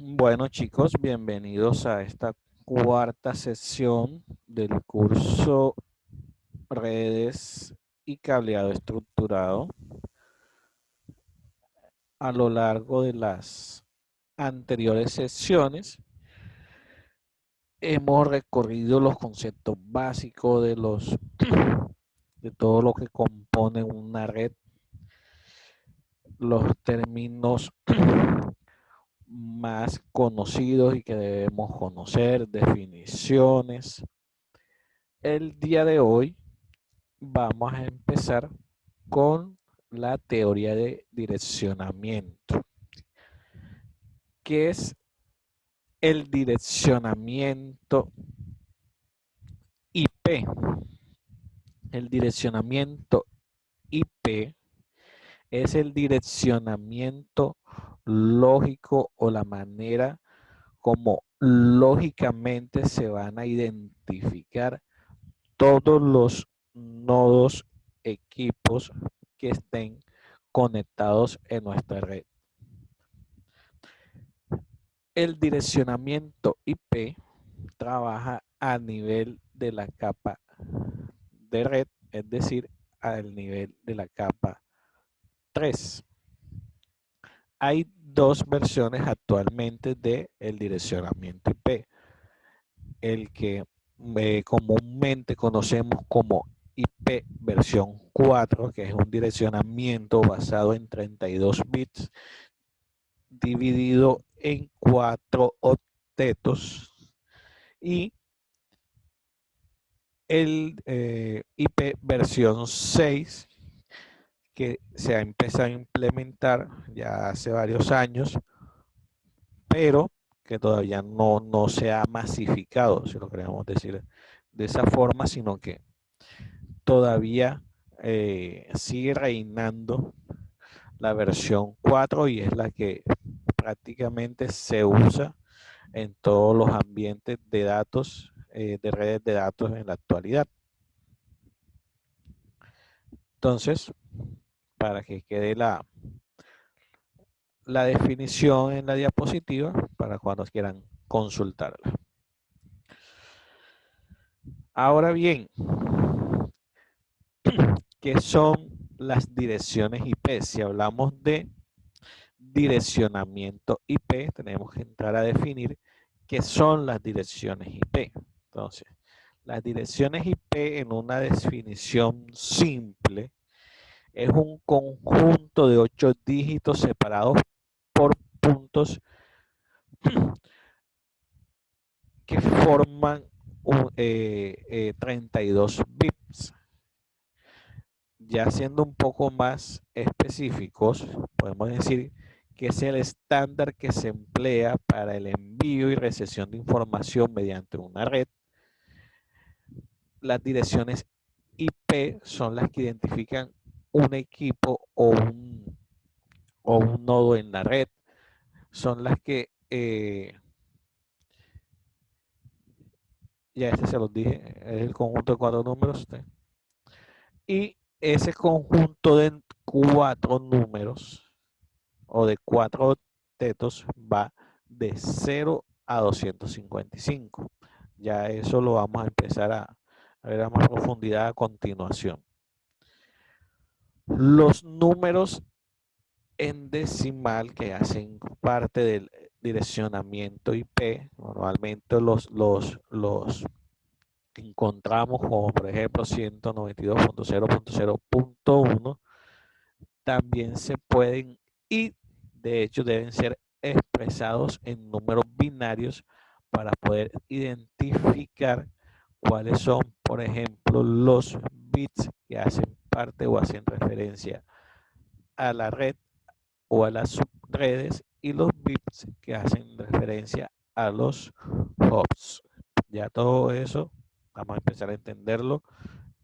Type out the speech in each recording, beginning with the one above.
Bueno, chicos, bienvenidos a esta cuarta sesión del curso Redes y Cableado Estructurado. A lo largo de las anteriores sesiones hemos recorrido los conceptos básicos de todo lo que compone una red, los términos más conocidos y que debemos conocer, definiciones. El día de hoy vamos a empezar con la teoría de direccionamiento. ¿Qué es el direccionamiento IP? El direccionamiento IP es el direccionamiento lógico o la manera como lógicamente se van a identificar todos los nodos, equipos que estén conectados en nuestra red. El direccionamiento IP trabaja a nivel de la capa de red, es decir, al nivel de la capa 3. Hay dos versiones actualmente del direccionamiento IP. El que comúnmente conocemos como IP versión 4, que es un direccionamiento basado en 32 bits dividido en 4 octetos, y el IP versión 6, que se ha empezado a implementar ya hace varios años, pero que todavía no se ha masificado, si lo queremos decir de esa forma, sino que todavía sigue reinando la versión 4 y es la que prácticamente se usa en todos los ambientes de datos, de redes de datos en la actualidad. Entonces, para que quede la definición en la diapositiva para cuando quieran consultarla. Ahora bien, ¿qué son las direcciones IP? Si hablamos de direccionamiento IP, tenemos que entrar a definir qué son las direcciones IP. Entonces, las direcciones IP en una definición simple es un conjunto de 8 dígitos separados por puntos que forman 32 bits. Ya siendo un poco más específicos, podemos decir que es el estándar que se emplea para el envío y recepción de información mediante una red. Las direcciones IP son las que identifican un equipo o un nodo en la red. Son las que, ya este se los dije, es el conjunto de 4 números. Y ese conjunto de 4 números o de 4 octetos va de 0 a 255. Ya eso lo vamos a empezar a ver a más profundidad a continuación. Los números en decimal que hacen parte del direccionamiento IP, normalmente los encontramos como por ejemplo 192.0.0.1, también se pueden y de hecho deben ser expresados en números binarios para poder identificar cuáles son, por ejemplo, los bits que hacen parte o hacen referencia a la red o a las subredes y los bits que hacen referencia a los hops. Ya todo eso vamos a empezar a entenderlo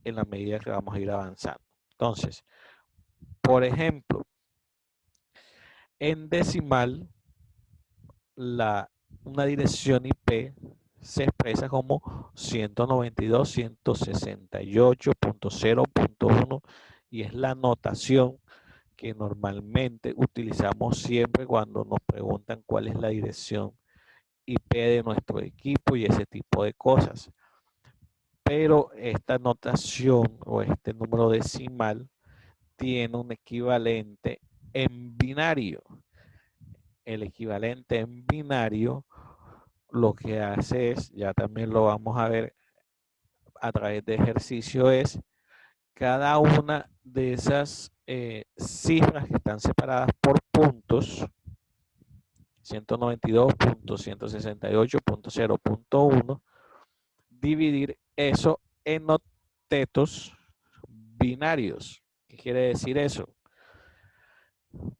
en la medida que vamos a ir avanzando. Entonces, por ejemplo, en decimal, una dirección IP se expresa como 192.168.0.1 y es la notación que normalmente utilizamos siempre cuando nos preguntan cuál es la dirección IP de nuestro equipo y ese tipo de cosas. Pero esta notación o este número decimal tiene un equivalente en binario. El equivalente en binario lo que hace es, ya también lo vamos a ver a través de ejercicio, es cada una de esas cifras que están separadas por puntos, 192.168.0.1, dividir eso en octetos binarios. ¿Qué quiere decir eso?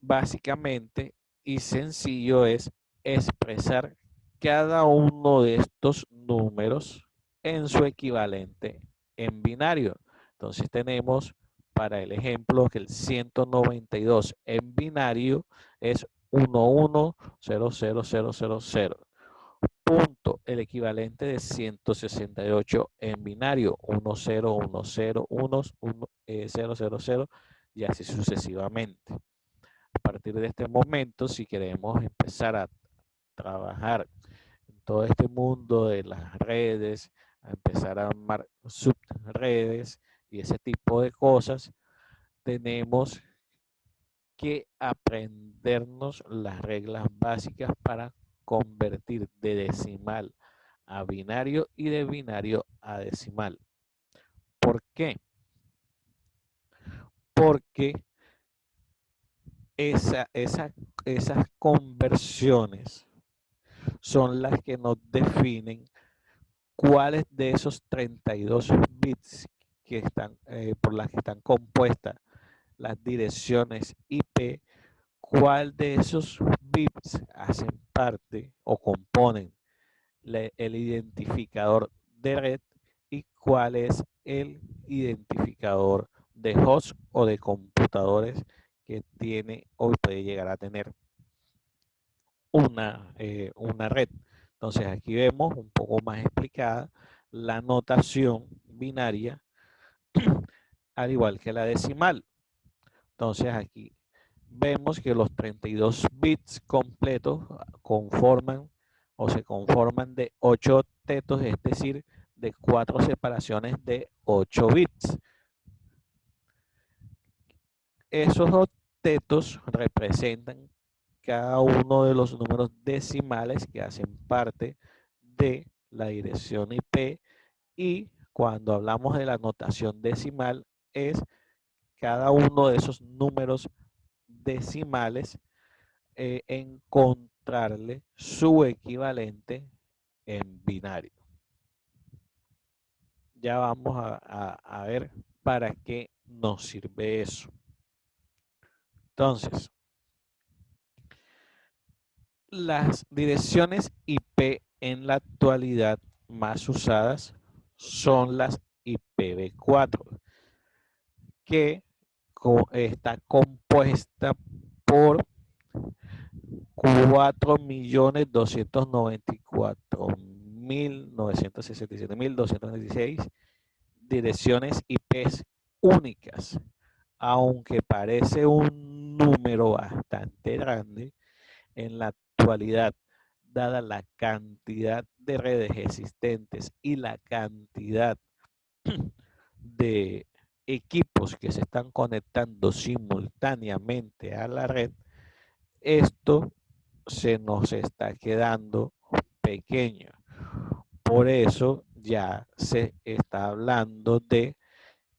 Básicamente y sencillo es expresar cada uno de estos números en su equivalente en binario. Entonces tenemos para el ejemplo que el 192 en binario es 110000. Punto, el equivalente de 168 en binario, 1010101000 y así sucesivamente. A partir de este momento, si queremos empezar a trabajar en todo este mundo de las redes, a empezar a armar subredes y ese tipo de cosas, tenemos que aprendernos las reglas básicas para convertir de decimal a binario y de binario a decimal. ¿Por qué? Porque esas conversiones son las que nos definen cuáles de esos 32 bits que están, por las que están compuestas las direcciones IP, cuál de esos bits hacen parte o componen el identificador de red y cuál es el identificador de host o de computadores que tiene o puede llegar a tener una red. Entonces aquí vemos un poco más explicada la notación binaria, al igual que la decimal. Entonces aquí vemos que los 32 bits completos conforman o se conforman de 8 octetos, es decir, de 4 separaciones de 8 bits. Esos octetos representan cada uno de los números decimales que hacen parte de la dirección IP, y cuando hablamos de la notación decimal es cada uno de esos números decimales, encontrarle su equivalente en binario. Ya vamos a ver para qué nos sirve eso. Entonces, las direcciones IP en la actualidad más usadas son las IPv4, que está compuesta por 4.294.967.216 direcciones IPs únicas. Aunque parece un número bastante grande, en la actualidad, dada la cantidad de redes existentes y la cantidad de equipos que se están conectando simultáneamente a la red, esto se nos está quedando pequeño. Por eso ya se está hablando de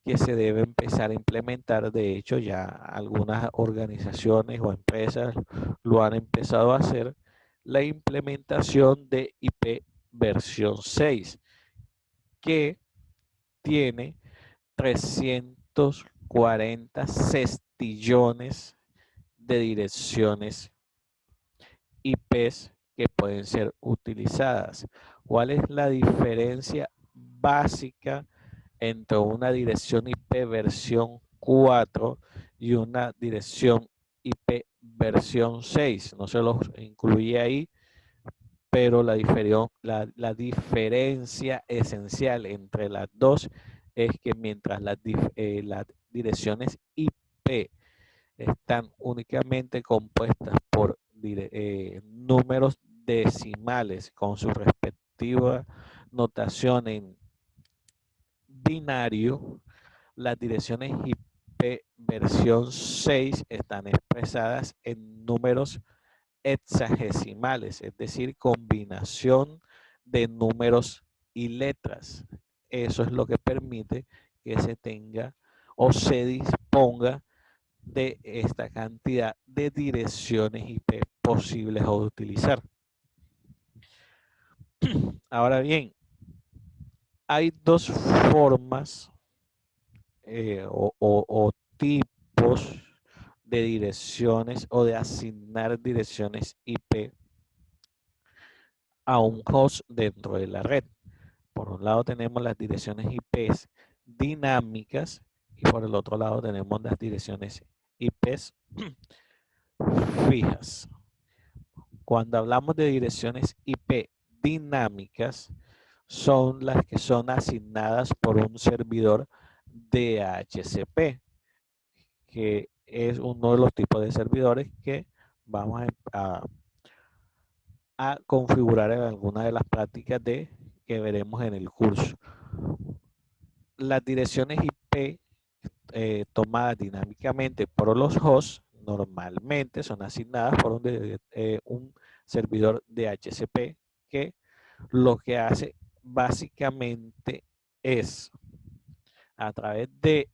que se debe empezar a implementar. De hecho, ya algunas organizaciones o empresas lo han empezado a hacer, la implementación de IP versión 6, que tiene 340 sextillones de direcciones IPs que pueden ser utilizadas. ¿Cuál es la diferencia básica entre una dirección IP versión 4 y una dirección IP versión 6? No se los incluye ahí, pero la diferencia esencial entre las dos es que mientras las direcciones IP están únicamente compuestas por números decimales con su respectiva notación en binario, las direcciones IP versión 6 están expresadas en números hexagesimales, es decir, combinación de números y letras. Eso es lo que permite que se tenga o se disponga de esta cantidad de direcciones IP posibles a utilizar. Ahora bien, hay dos formas o tipos de direcciones o de asignar direcciones IP a un host dentro de la red. Por un lado tenemos las direcciones IP dinámicas y por el otro lado tenemos las direcciones IP fijas. Cuando hablamos de direcciones IP dinámicas, son las que son asignadas por un servidor DHCP, que es uno de los tipos de servidores que vamos a configurar en alguna de las prácticas que veremos en el curso. Las direcciones IP tomadas dinámicamente por los hosts normalmente son asignadas por un servidor DHCP que lo que hace básicamente es a través de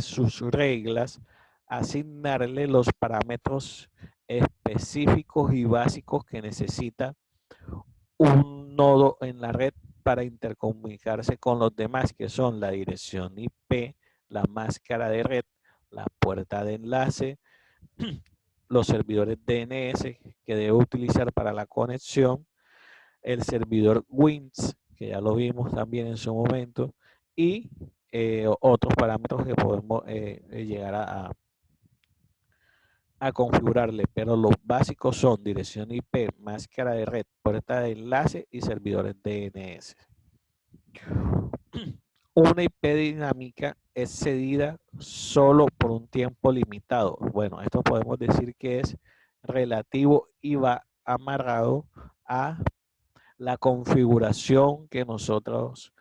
sus reglas asignarle los parámetros específicos y básicos que necesita un nodo en la red para intercomunicarse con los demás, que son la dirección IP, la máscara de red, la puerta de enlace, los servidores DNS que debe utilizar para la conexión, el servidor WINS, que ya lo vimos también en su momento, y otros parámetros que podemos llegar a configurarle, pero los básicos son dirección IP, máscara de red, puerta de enlace y servidores DNS. Una IP dinámica es cedida solo por un tiempo limitado. Bueno, esto podemos decir que es relativo y va amarrado a la configuración que nosotros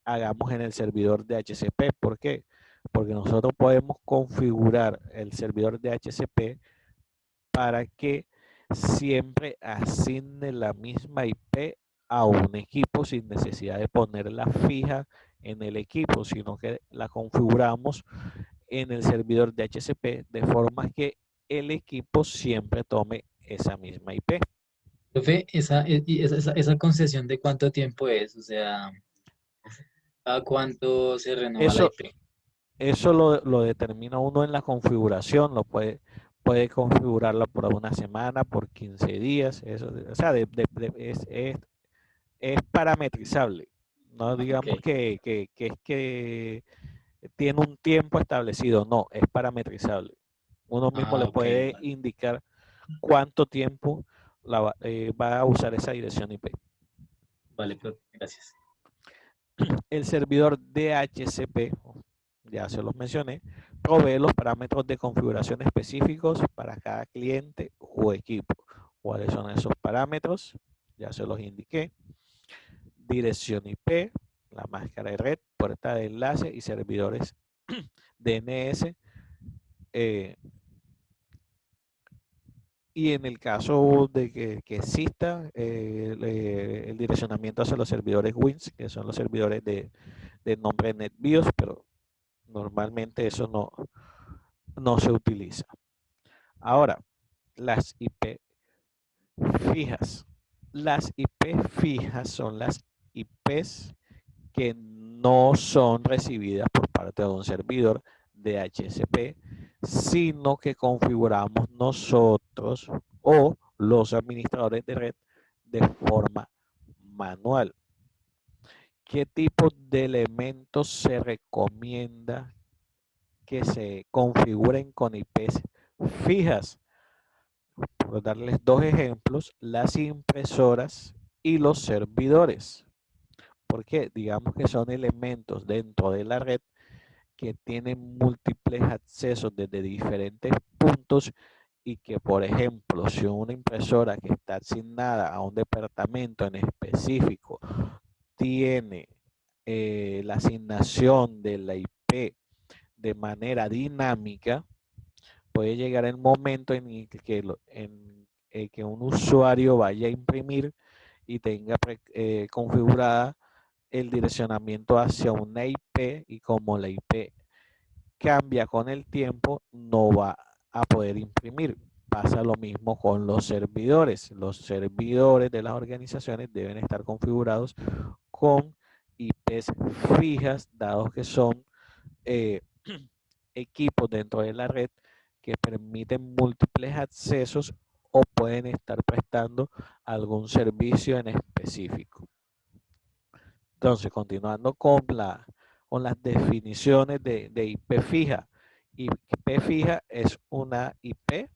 hagamos en el servidor de DHCP. ¿Por qué? Porque nosotros podemos configurar el servidor de DHCP para que siempre asigne la misma IP a un equipo sin necesidad de ponerla fija en el equipo, sino que la configuramos en el servidor de DHCP de forma que el equipo siempre tome esa misma IP. Profe, esa concesión de cuánto tiempo es, o sea, ¿a cuánto se renueva la Eso, IP? eso lo determina uno en la configuración, puede configurarlo por una semana, por 15 días, eso, o sea, es parametrizable. No Ah, ok. digamos que tiene un tiempo establecido, no, es parametrizable. Uno mismo Ah, le ok, puede vale. indicar cuánto tiempo va a usar esa dirección IP. Vale, profe, gracias. El servidor DHCP, ya se los mencioné, provee los parámetros de configuración específicos para cada cliente o equipo. ¿Cuáles son esos parámetros? Ya se los indiqué. Dirección IP, la máscara de red, puerta de enlace y servidores DNS. Eh, y en el caso de que exista el direccionamiento hacia los servidores WINS, que son los servidores de nombre NetBIOS, pero normalmente eso no se utiliza. Ahora, las IP fijas. Las IP fijas son las IPs que no son recibidas por parte de un servidor de DHCP, sino que configuramos nosotros o los administradores de red de forma manual. ¿Qué tipo de elementos se recomienda que se configuren con IPs fijas? Por darles dos ejemplos, las impresoras y los servidores. Porque digamos que son elementos dentro de la red que tienen múltiples accesos desde diferentes puntos y que, por ejemplo, si una impresora que está asignada a un departamento en específico tiene la asignación de la IP de manera dinámica, puede llegar el momento en el que, que un usuario vaya a imprimir y tenga configurada el direccionamiento hacia una IP, y como la IP cambia con el tiempo, no va a poder imprimir. Pasa lo mismo con los servidores. Los servidores de las organizaciones deben estar configurados con IPs fijas, dados que son eh, equipos dentro de la red que permiten múltiples accesos o pueden estar prestando algún servicio en específico. Entonces, continuando con las definiciones de IP fija. IP fija es una IP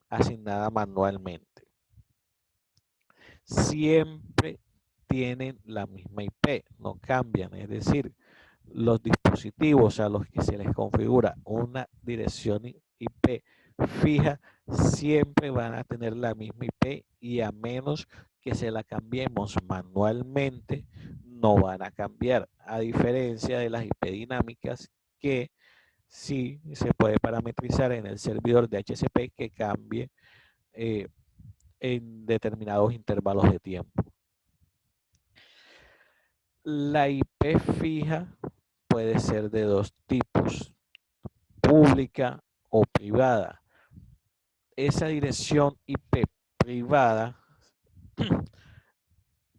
asignada manualmente. Siempre tienen la misma IP, no cambian. Es decir, los dispositivos a los que se les configura una dirección IP fija siempre van a tener la misma IP, y a menos que se la cambiemos manualmente, no van a cambiar. A diferencia de las IP dinámicas, que sí se puede parametrizar en el servidor de HCP que cambie eh, en determinados intervalos de tiempo. La IP fija puede ser de dos tipos: pública o privada. Esa dirección IP privada,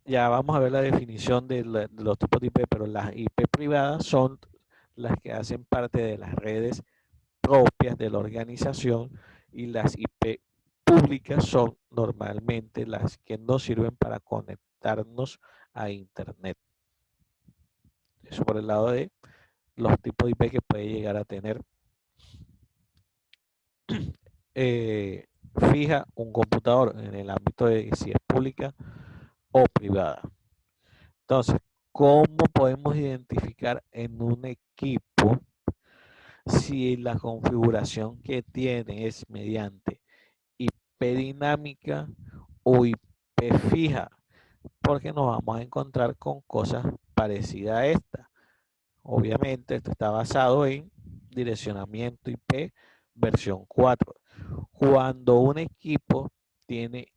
ya vamos a ver la definición de los tipos de IP, pero las IP privadas son las que hacen parte de las redes propias de la organización, y las IP públicas son normalmente las que nos sirven para conectarnos a Internet. Eso por el lado de los tipos de IP que puede llegar a tener eh, fija un computador en el ámbito de si es pública o privada. Entonces, ¿cómo podemos identificar en un equipo si la configuración que tiene es mediante IP dinámica o IP fija? Porque nos vamos a encontrar con cosas parecidas a esta. Obviamente, esto está basado en direccionamiento IP versión 4. Cuando un equipo tiene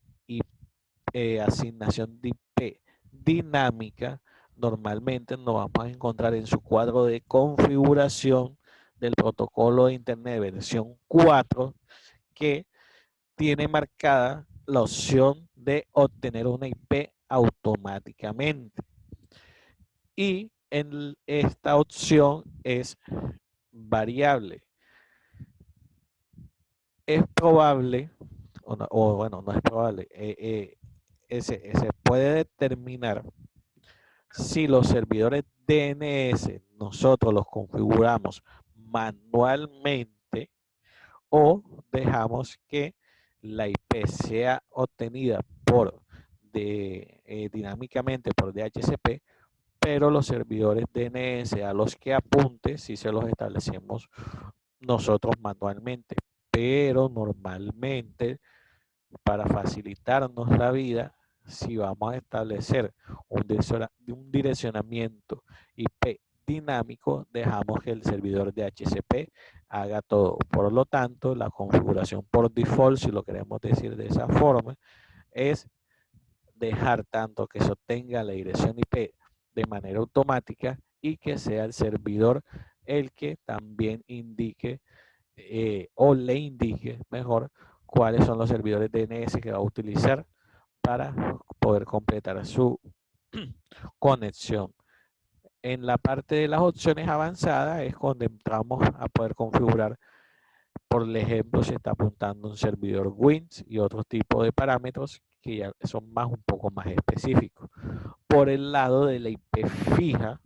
asignación de IP dinámica, normalmente nos vamos a encontrar en su cuadro de configuración del protocolo de Internet versión 4 que tiene marcada la opción de obtener una IP automáticamente. Y en esta opción es variable. Es probable, o bueno, no es probable, se puede determinar si los servidores DNS nosotros los configuramos manualmente o dejamos que la IP sea obtenida dinámicamente por DHCP, pero los servidores DNS a los que apunte si se los establecemos nosotros manualmente. Pero normalmente, para facilitarnos la vida, si vamos a establecer un direccionamiento IP dinámico, dejamos que el servidor de HCP haga todo. Por lo tanto, la configuración por default, si lo queremos decir de esa forma, es dejar tanto que se obtenga la dirección IP de manera automática y que sea el servidor el que también indique o le indique mejor cuáles son los servidores DNS que va a utilizar para poder completar su conexión. En la parte de las opciones avanzadas es donde entramos a poder configurar, por ejemplo, si está apuntando un servidor WINS y otros tipos de parámetros que ya son un poco más específicos. Por el lado de la IP fija,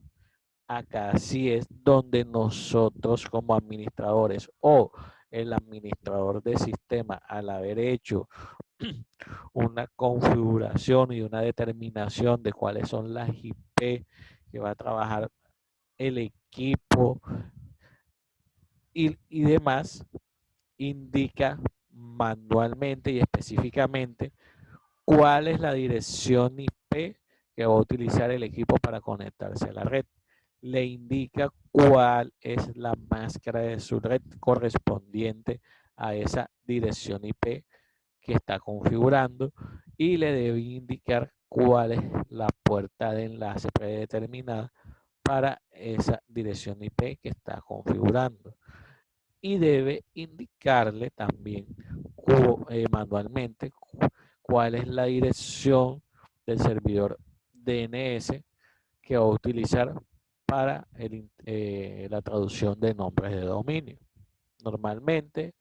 acá sí es donde nosotros como administradores o el administrador de sistema, al haber hecho una configuración y una determinación de cuáles son las IP que va a trabajar el equipo y demás, indica manualmente y específicamente cuál es la dirección IP que va a utilizar el equipo para conectarse a la red. Le indica cuál es la máscara de su red correspondiente a esa dirección IP que está configurando y le debe indicar cuál es la puerta de enlace predeterminada para esa dirección IP que está configurando. Y debe indicarle también manualmente cuál es la dirección del servidor DNS que va a utilizar para la traducción de nombres de dominio. Normalmente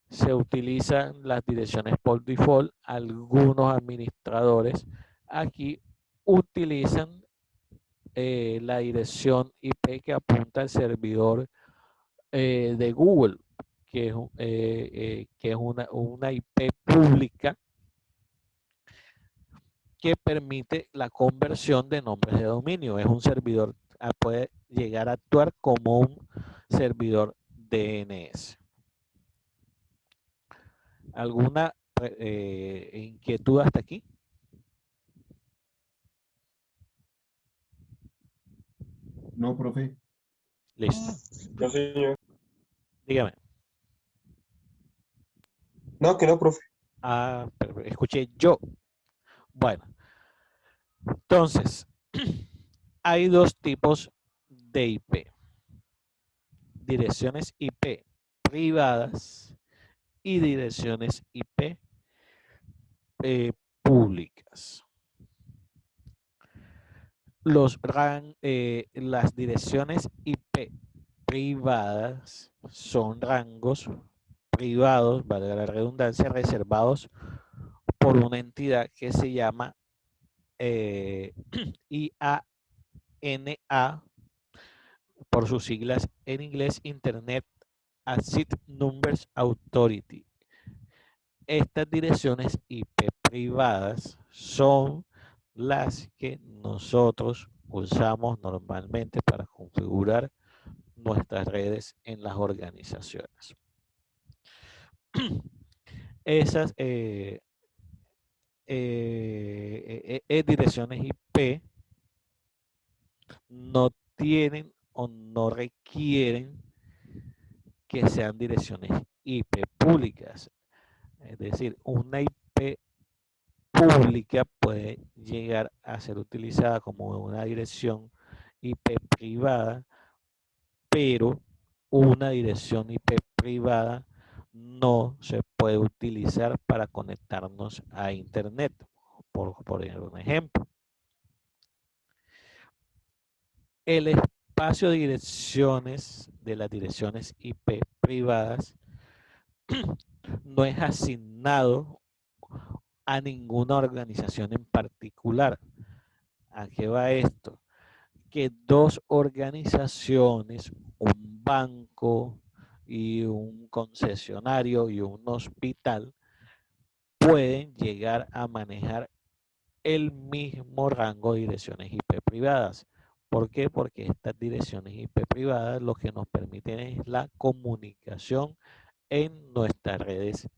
se utilizan las direcciones por default. Algunos administradores aquí utilizan la dirección IP que apunta al servidor de Google, que es una IP pública que permite la conversión de nombres de dominio. Es un servidor, puede llegar a actuar como un servidor DNS. ¿Alguna inquietud hasta aquí? No, profe. Listo. No, señor. Dígame. No, que no, profe. Pero escuché yo. Bueno, entonces, hay dos tipos de IP. Direcciones IP privadas y direcciones IP públicas. Las direcciones IP privadas son rangos privados, valga la redundancia, reservados por una entidad que se llama IANA, por sus siglas en inglés, Internet Access Numbers Authority. Estas direcciones IP privadas son las que nosotros usamos normalmente para configurar nuestras redes en las organizaciones. Esas direcciones IP no tienen o no requieren que sean direcciones IP públicas. Es decir, una IP pública puede llegar a ser utilizada como una dirección IP privada, pero una dirección IP privada no se puede utilizar para conectarnos a Internet, por un ejemplo. El espacio de direcciones de las direcciones IP privadas no es asignado a ninguna organización en particular. ¿A qué va esto? Que dos organizaciones, un banco y un concesionario y un hospital, pueden llegar a manejar el mismo rango de direcciones IP privadas. ¿Por qué? Porque estas direcciones IP privadas lo que nos permiten es la comunicación en nuestras redes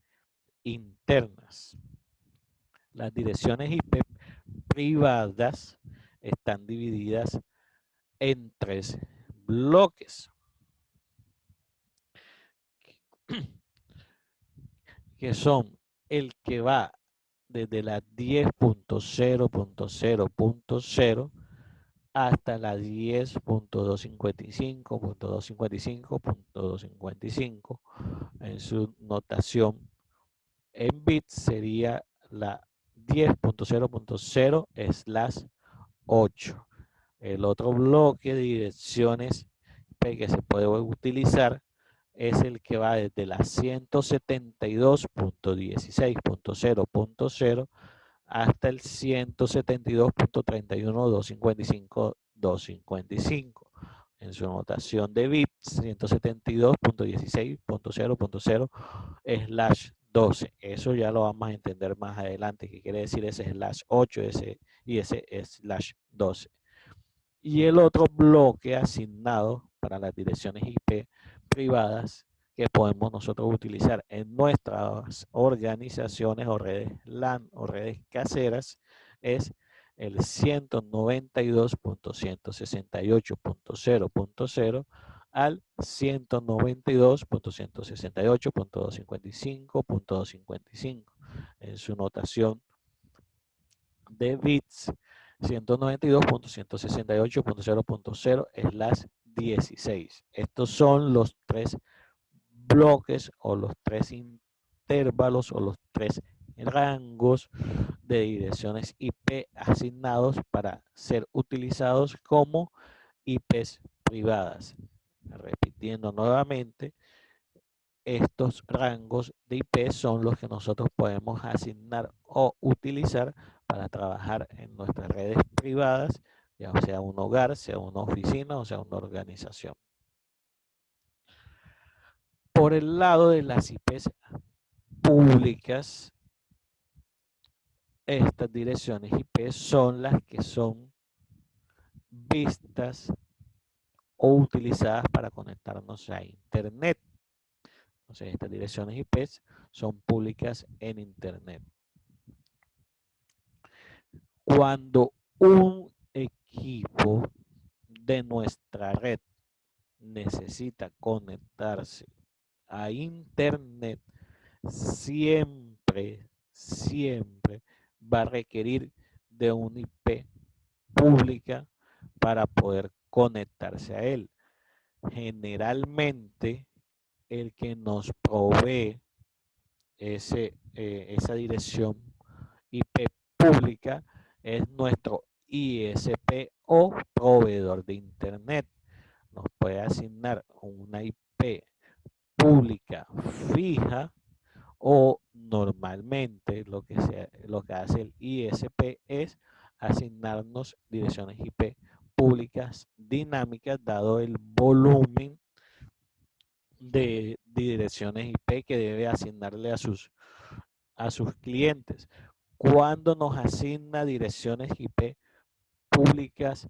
internas. Las direcciones IP privadas están divididas en tres bloques, que son el que va desde la 10.0.0.0 hasta la 10.255.255.255. En su notación en bits sería la 10.0.0/8. El otro bloque de direcciones que se puede utilizar es el que va desde la 172.16.0.0 hasta el 172.31.255.255. En su notación de bits, 172.16.0.0/12. Eso ya lo vamos a entender más adelante, qué quiere decir ese /8 y ese /12. Y el otro bloque asignado para las direcciones IP privadas que podemos nosotros utilizar en nuestras organizaciones o redes LAN o redes caseras es el 192.168.0.0 al 192.168.255.255 en su notación de bits 192.168.0.0/16. Estos son los tres bloques o los tres intervalos o los tres rangos de direcciones IP asignados para ser utilizados como IPs privadas. Repitiendo nuevamente, estos rangos de IP son los que nosotros podemos asignar o utilizar para trabajar en nuestras redes privadas, ya sea un hogar, sea una oficina o sea una organización. Por el lado de las IPs públicas, estas direcciones IP son las que son vistas o utilizadas para conectarnos a Internet. Entonces, estas direcciones IP son públicas en Internet. Cuando un equipo de nuestra red necesita conectarse a Internet, siempre va a requerir de una IP pública para poder conectarse a él. Generalmente, el que nos provee esa dirección IP pública es nuestro ISP o proveedor de Internet. Nos puede asignar una IP pública fija o normalmente lo que hace el ISP es asignarnos direcciones IP públicas dinámicas dado el volumen de direcciones IP que debe asignarle a sus clientes. Cuando nos asigna direcciones IP públicas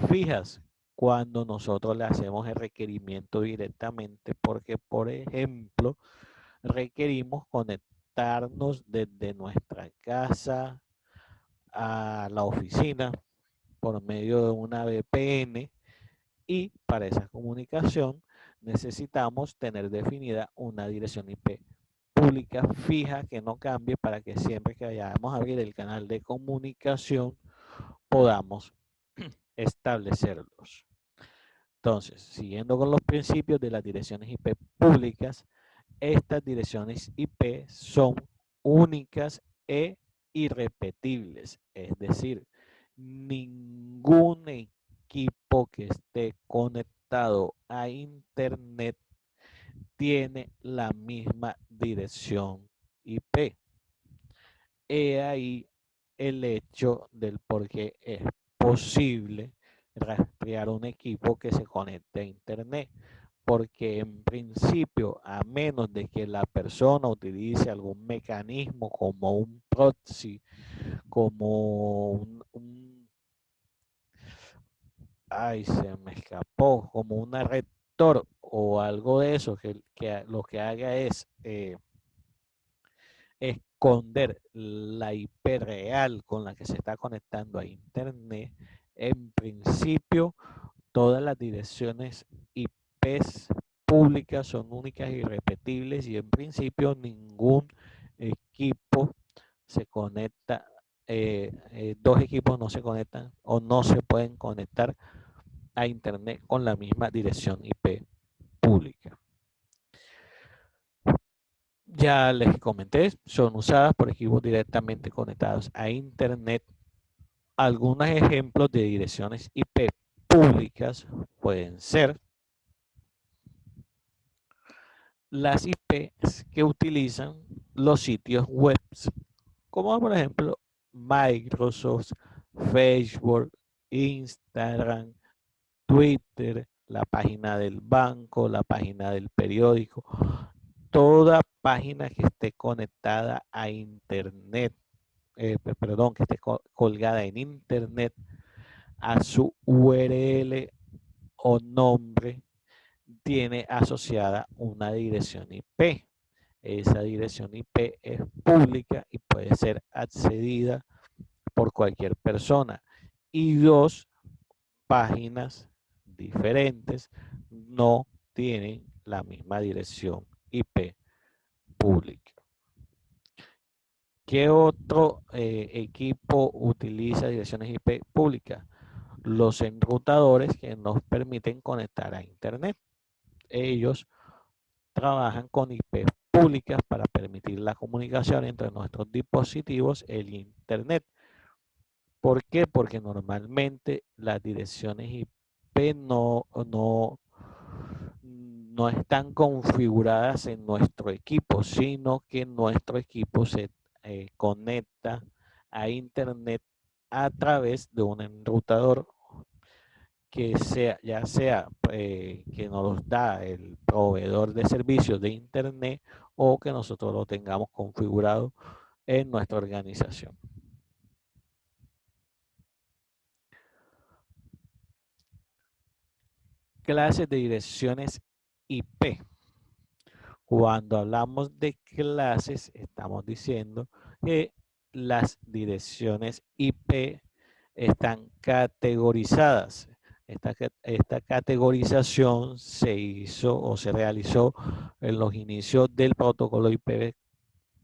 fijas, cuando nosotros le hacemos el requerimiento directamente, porque por ejemplo requerimos conectarnos desde nuestra casa a la oficina por medio de una VPN y para esa comunicación necesitamos tener definida una dirección IP pública fija que no cambie para que siempre que vayamos a abrir el canal de comunicación podamos establecerlos. Entonces, siguiendo con los principios de las direcciones IP públicas, estas direcciones IP son únicas e irrepetibles, es decir, ningún equipo que esté conectado a Internet tiene la misma dirección IP. He ahí el hecho del por qué es posible rastrear un equipo que se conecte a Internet. Porque en principio, a menos de que la persona utilice algún mecanismo como un proxy, como ay, se me escapó, como una red Tor o algo de eso, que lo que haga es esconder la IP real con la que se está conectando a Internet, en principio todas las direcciones IPs públicas son únicas y irrepetibles y en principio ningún equipo se conecta, dos equipos no se conectan o no se pueden conectar a Internet con la misma dirección IP pública. Ya les comenté, son usadas por equipos directamente conectados a Internet. Algunos ejemplos de direcciones IP públicas pueden ser las IPs que utilizan los sitios web, como por ejemplo Microsoft, Facebook, Instagram, Twitter, la página del banco, la página del periódico, toda página que esté conectada a Internet, perdón, que esté colgada en Internet a su URL o nombre tiene asociada una dirección IP. Esa dirección IP es pública y puede ser accedida por cualquier persona. Y dos páginas diferentes no tienen la misma dirección IP pública. ¿Qué otro equipo utiliza direcciones IP públicas? Los enrutadores que nos permiten conectar a Internet. Ellos trabajan con IP públicas para permitir la comunicación entre nuestros dispositivos y el Internet. ¿Por qué? Porque normalmente las direcciones IP no están configuradas en nuestro equipo, sino que nuestro equipo se conecta a Internet a través de un enrutador que sea, ya sea que nos da el proveedor de servicios de Internet o que nosotros lo tengamos configurado en nuestra organización. Clases de direcciones IP. Cuando hablamos de clases, estamos diciendo que las direcciones IP están categorizadas. Esta categorización se hizo o se realizó en los inicios del protocolo IP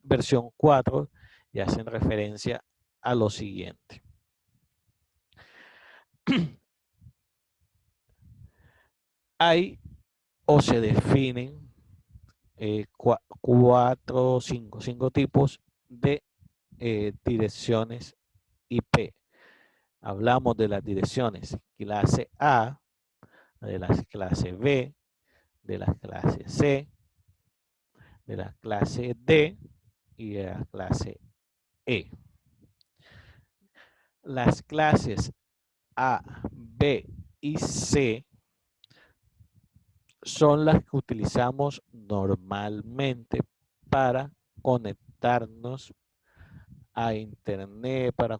versión 4 y hacen referencia a lo siguiente. Hay o se definen cinco tipos de direcciones IP. Hablamos de las direcciones clase A, de las clase B, de la clase C, de la clase D y de la clase E. Las clases A, B y C son las que utilizamos normalmente para conectarnos a Internet, para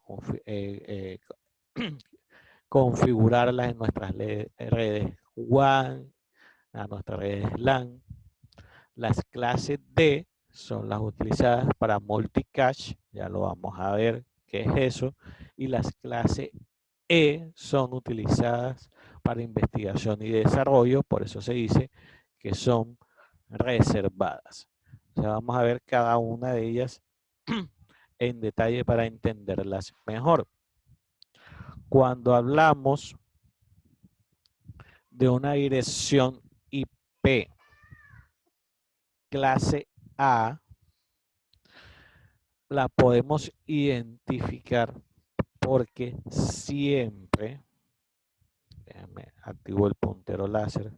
configurarlas en nuestras redes WAN, a nuestras redes LAN. Las clases D son las utilizadas para multicache, ya lo vamos a ver qué es eso, y las clases E son utilizadas para investigación y desarrollo, por eso se dice que son reservadas. O sea, vamos a ver cada una de ellas en detalle para entenderlas mejor. Cuando hablamos de una dirección IP clase A, la podemos identificar porque siempre, déjame activo el puntero láser,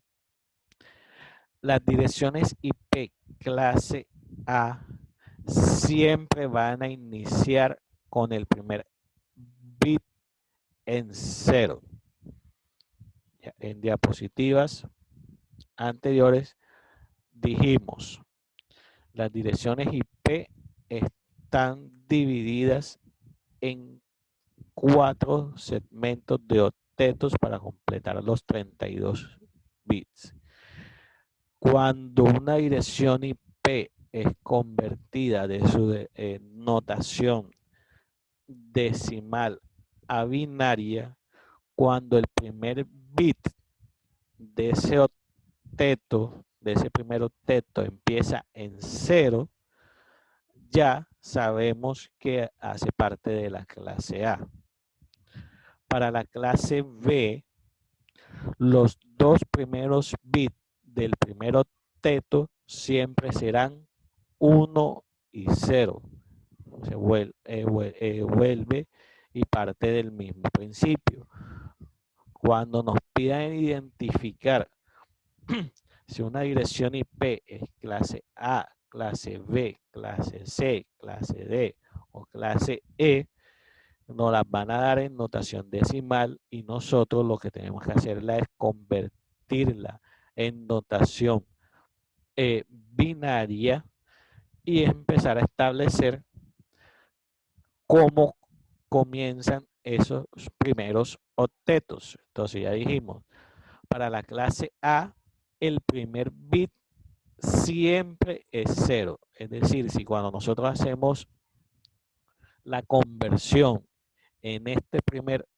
las direcciones IP clase A siempre van a iniciar con el primer bit en 0. En diapositivas anteriores dijimos, las direcciones IP están divididas en 4 segmentos de octetos para completar los 32 bits. Cuando una dirección IP es convertida de su notación decimal a binaria, cuando el primer bit de ese octeto, de ese primer octeto empieza en 0, ya sabemos que hace parte de la clase A. Para la clase B, los dos primeros bits del primer octeto siempre serán 1 y 0. Se vuelve y parte del mismo principio. Cuando nos pidan identificar si una dirección IP es clase A, clase B, clase C, clase D o clase E, nos las van a dar en notación decimal y nosotros lo que tenemos que hacerla es convertirla en notación binaria y empezar a establecer cómo comienzan esos primeros octetos. Entonces ya dijimos, para la clase A el primer bit siempre es 0. Es decir, si cuando nosotros hacemos la conversión en este primer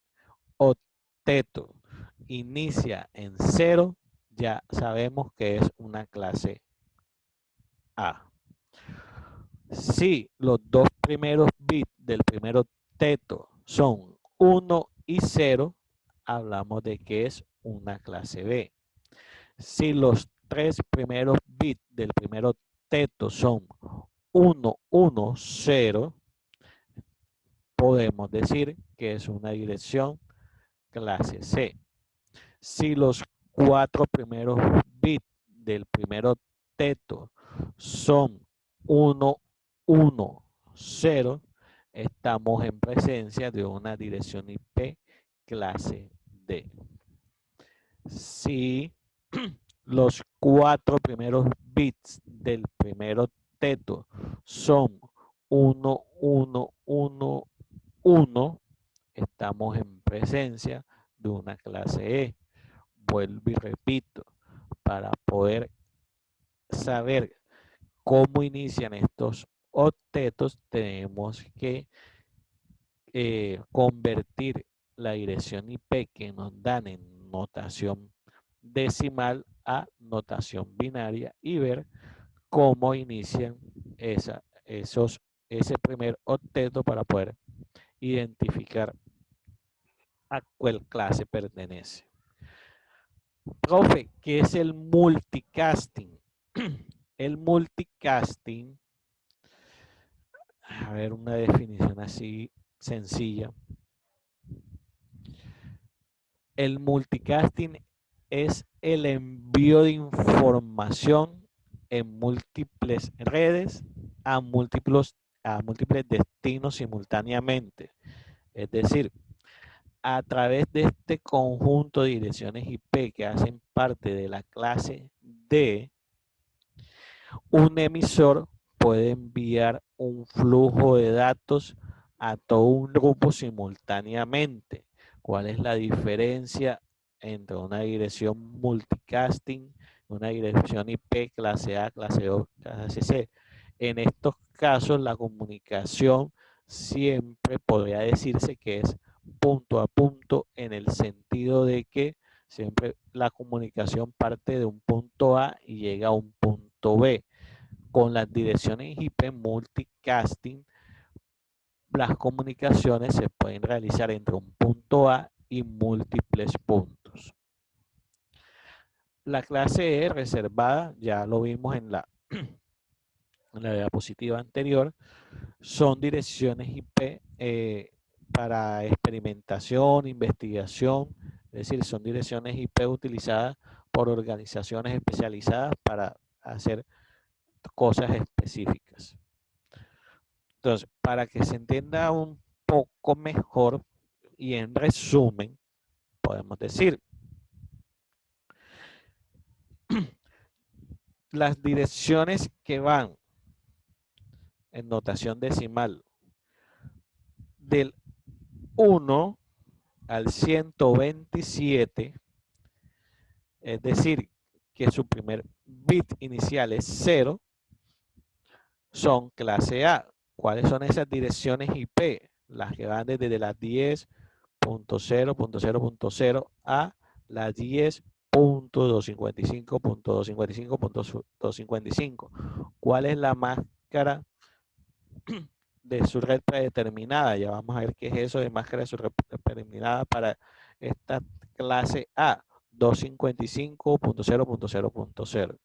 octeto inicia en 0, ya sabemos que es una clase A. Si los dos primeros bits del primer octeto son 1 y 0, hablamos de que es una clase B. Si los tres primeros bits del primer octeto son 1, 1, 0, podemos decir que es una dirección clase C. Si los cuatro primeros bits del primer octeto son 1, 1, 0, estamos en presencia de una dirección IP clase D. Si los cuatro primeros bits del primer octeto son 1, 1, 1, 1, estamos en presencia de una clase E. Vuelvo y repito, para poder saber cómo inician estos octetos, tenemos que convertir la dirección IP que nos dan en notación decimal a notación binaria y ver cómo inician ese primer octeto para poder identificar a cuál clase pertenece. Profe, ¿qué es el multicasting? El multicasting, a ver, una definición así sencilla. El multicasting es el envío de información en múltiples redes a múltiples destinos simultáneamente. Es decir, a través de este conjunto de direcciones IP que hacen parte de la clase D, un emisor puede enviar un flujo de datos a todo un grupo simultáneamente. ¿Cuál es la diferencia entre una dirección multicasting y una dirección IP clase A, clase O, clase C? En estos casos, la comunicación siempre podría decirse que es punto a punto, en el sentido de que siempre la comunicación parte de un punto A y llega a un punto B. Con las direcciones IP multicasting, las comunicaciones se pueden realizar entre un punto A y múltiples puntos. La clase E reservada, ya lo vimos en la diapositiva anterior, son direcciones IP para experimentación, investigación, es decir, son direcciones IP utilizadas por organizaciones especializadas para hacer cosas específicas. Entonces, para que se entienda un poco mejor y en resumen, podemos decir, las direcciones que van en notación decimal del 1 al 127, es decir, que su primer bit inicial es 0, son clase A. ¿Cuáles son esas direcciones IP? Las que van desde las 10.0.0.0.0 a las 10.255.255.255. ¿Cuál es la máscara de su red predeterminada? Ya vamos a ver qué es eso de máscara de su red predeterminada para esta clase A, 255.0.0.0.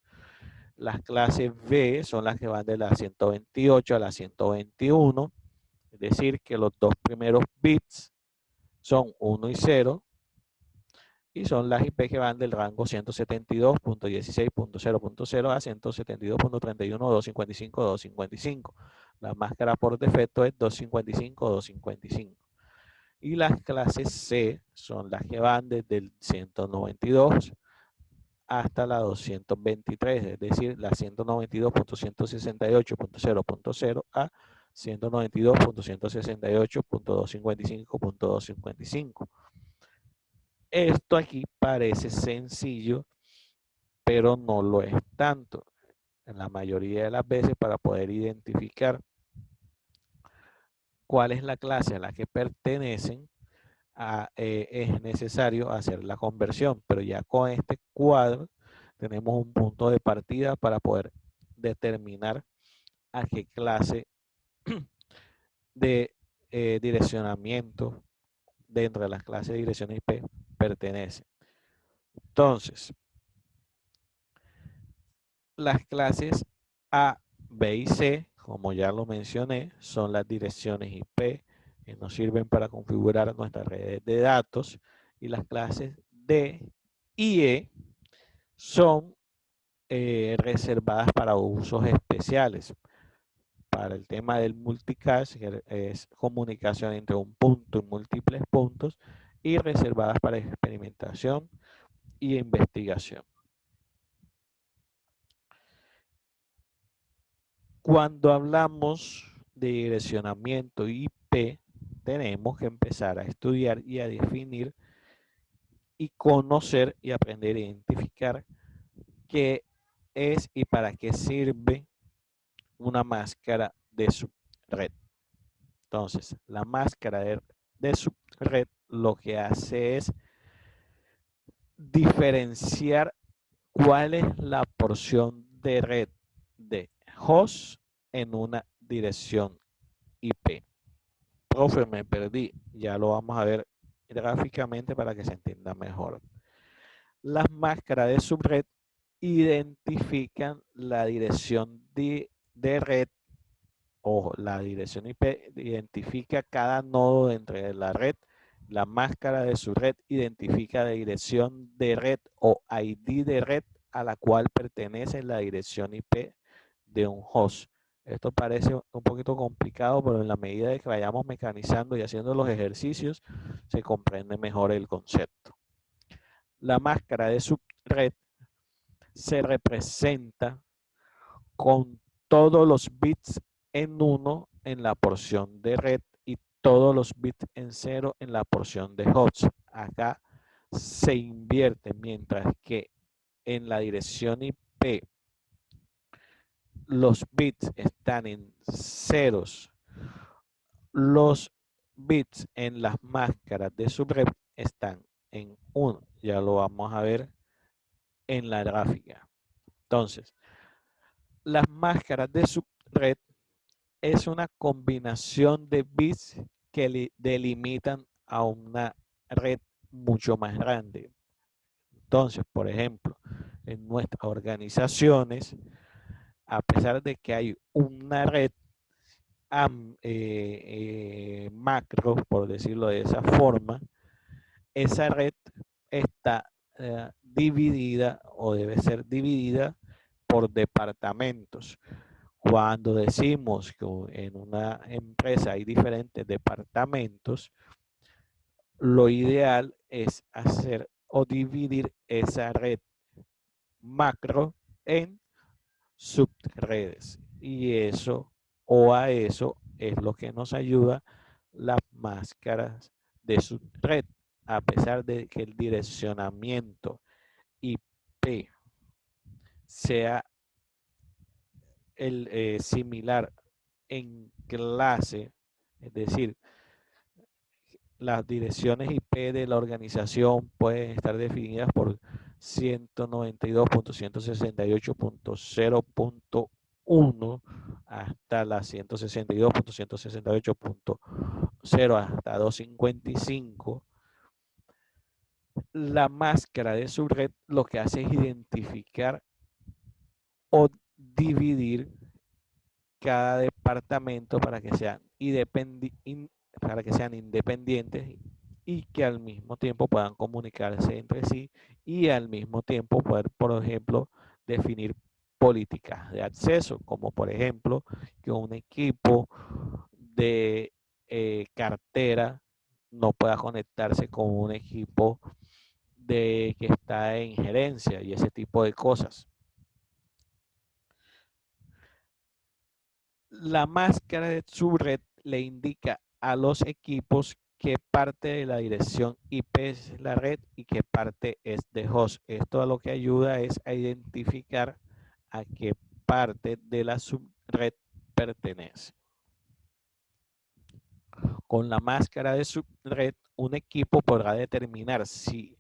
Las clases B son las que van de la 128 a la 121, es decir, que los dos primeros bits son 1 y 0, y son las IP que van del rango 172.16.0.0 a 172.31.255.255. La máscara por defecto es 255.255. Y las clases C son las que van desde el 192 hasta la 223, es decir, la 192.168.0.0 a 192.168.255.255. Esto aquí parece sencillo, pero no lo es tanto. En la mayoría de las veces, para poder identificar cuál es la clase a la que pertenecen, es necesario hacer la conversión, pero ya con este cuadro tenemos un punto de partida para poder determinar a qué clase de direccionamiento dentro de las clases de dirección IP pertenece. Entonces, las clases A, B y C, como ya lo mencioné, son las direcciones IP que nos sirven para configurar nuestras redes de datos, y las clases D y E son reservadas para usos especiales. Para el tema del multicast, que es comunicación entre un punto y múltiples puntos, y reservadas para experimentación y investigación. Cuando hablamos de direccionamiento IP, tenemos que empezar a estudiar y a definir y conocer y aprender a identificar qué es y para qué sirve una máscara de subred. Entonces, la máscara de subred lo que hace es diferenciar cuál es la porción de red de host en una dirección IP. Profe, me perdí. Ya lo vamos a ver gráficamente para que se entienda mejor. Las máscaras de subred identifican la dirección de red, o la dirección IP identifica cada nodo dentro de la red. La máscara de subred identifica la dirección de red o ID de red a la cual pertenece la dirección IP de un host. Esto parece un poquito complicado, pero en la medida de que vayamos mecanizando y haciendo los ejercicios, se comprende mejor el concepto. La máscara de subred se representa con todos los bits en 1 en la porción de red y todos los bits en 0 en la porción de host. Acá se invierte, mientras que en la dirección IP los bits están en ceros, los bits en las máscaras de subred están en 1. Ya lo vamos a ver en la gráfica. Entonces, las máscaras de subred es una combinación de bits que delimitan a una red mucho más grande. Entonces, por ejemplo, en nuestras organizaciones, a pesar de que hay una red macro, por decirlo de esa forma, esa red está dividida o debe ser dividida por departamentos. Cuando decimos que en una empresa hay diferentes departamentos, lo ideal es hacer o dividir esa red macro en subredes. Y eso o a eso es lo que nos ayuda las máscaras de subred. A pesar de que el direccionamiento IP sea similar en clase, es decir, las direcciones IP de la organización pueden estar definidas por 192.168.0.1 hasta la 162.168.0 hasta 255. La máscara de su red lo que hace es identificar o dividir cada departamento para que sean independientes y que al mismo tiempo puedan comunicarse entre sí, y al mismo tiempo poder, por ejemplo, definir políticas de acceso, como por ejemplo que un equipo de cartera no pueda conectarse con un equipo que está en gerencia y ese tipo de cosas. La máscara de subred le indica a los equipos qué parte de la dirección IP es la red y qué parte es de host. Esto a lo que ayuda es a identificar a qué parte de la subred pertenece. Con la máscara de subred, un equipo podrá determinar si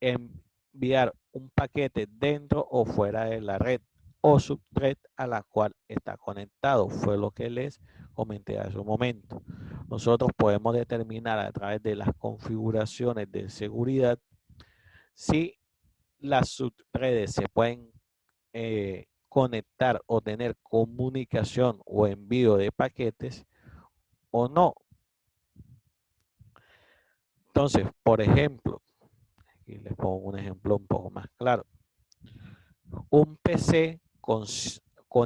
enviar un paquete dentro o fuera de la red o subred a la cual está conectado. Fue lo que les comenté hace un momento. Nosotros podemos determinar a través de las configuraciones de seguridad si las subredes se pueden conectar o tener comunicación o envío de paquetes o no. Entonces, por ejemplo, aquí les pongo un ejemplo un poco más claro. Un PC con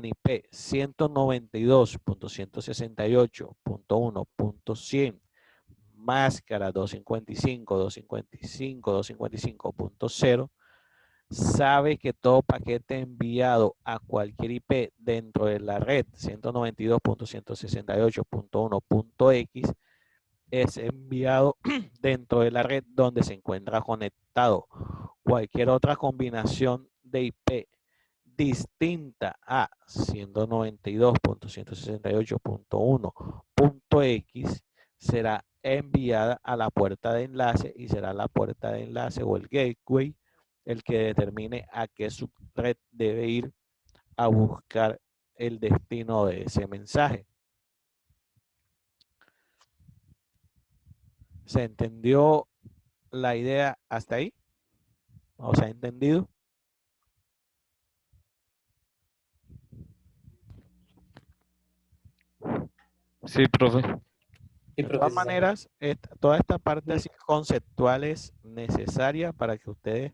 IP 192.168.1.100, máscara 255.255.255.0, sabe que todo paquete enviado a cualquier IP dentro de la red 192.168.1.x es enviado dentro de la red donde se encuentra conectado. Cualquier otra combinación de IP distinta a 192.168.1.x será enviada a la puerta de enlace y será la puerta de enlace o el gateway el que determine a qué subred debe ir a buscar el destino de ese mensaje. ¿Se entendió la idea hasta ahí? ¿O se ha entendido? Sí, profe. Sí, De todas maneras, toda esta parte así conceptual es necesaria para que ustedes,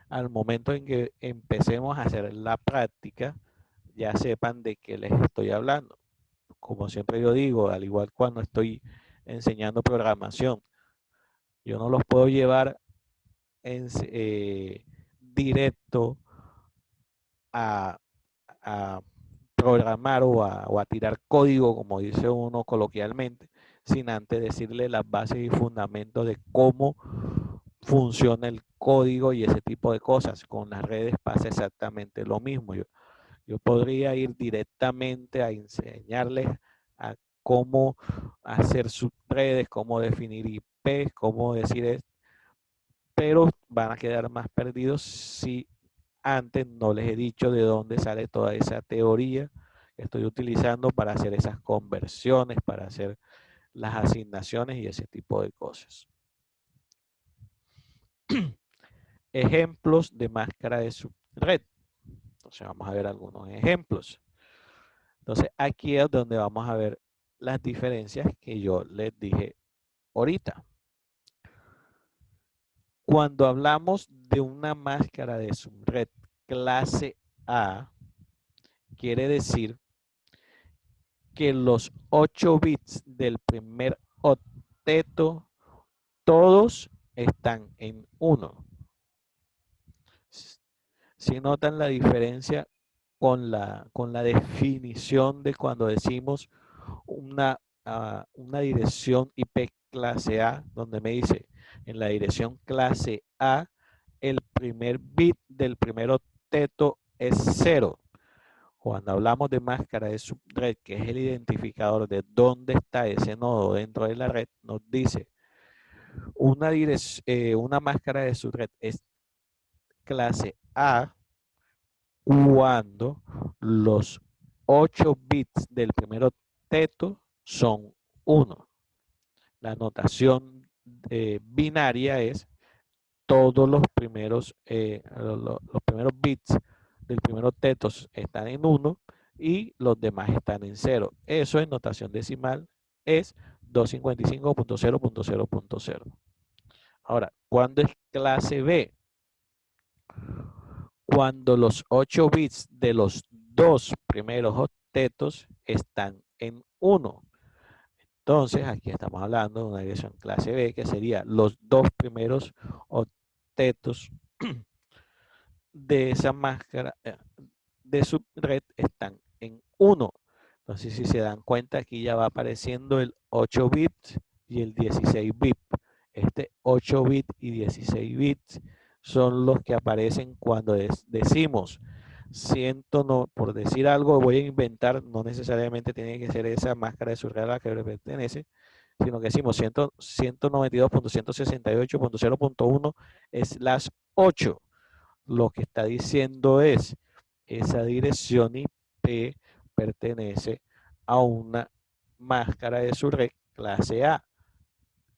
al momento en que empecemos a hacer la práctica, ya sepan de qué les estoy hablando. Como siempre yo digo, al igual cuando estoy enseñando programación, yo no los puedo llevar en, directo a programar o a tirar código, como dice uno coloquialmente, sin antes decirle las bases y fundamentos de cómo funciona el código y ese tipo de cosas. Con las redes pasa exactamente lo mismo. Yo podría ir directamente a enseñarles a cómo hacer sus redes, cómo definir IP, cómo decir esto, pero van a quedar más perdidos si antes no les he dicho de dónde sale toda esa teoría que estoy utilizando para hacer esas conversiones, para hacer las asignaciones y ese tipo de cosas. Ejemplos de máscara de subred. Entonces vamos a ver algunos ejemplos. Entonces aquí es donde vamos a ver las diferencias que yo les dije ahorita. Cuando hablamos de una máscara de subred clase A, quiere decir que los 8 bits del primer octeto todos están en 1. Si notan la diferencia con la definición de cuando decimos una dirección IP clase A, donde me dice en la dirección clase A, el primer bit del primer octeto es 0. Cuando hablamos de máscara de subred, que es el identificador de dónde está ese nodo dentro de la red, nos dice una máscara de subred es clase A cuando los 8 bits del primer octeto son 1. La notación binaria es todos los primeros bits del primer octeto están en 1 y los demás están en 0. Eso en notación decimal es 255.0.0.0. Ahora, ¿cuándo es clase B? Cuando los 8 bits de los dos primeros octetos están en 1. Entonces, aquí estamos hablando de una dirección clase B, que sería los dos primeros octetos de esa máscara de subred están en 1. Entonces, si se dan cuenta, aquí ya va apareciendo el 8 bits y el 16 bit. Este 8 bits y 16 bits son los que aparecen cuando decimos por decir algo, voy a inventar, no necesariamente tiene que ser esa máscara de subred a la que le pertenece, sino que decimos 192.168.0.1/8. Lo que está diciendo es, esa dirección IP pertenece a una máscara de subred clase A.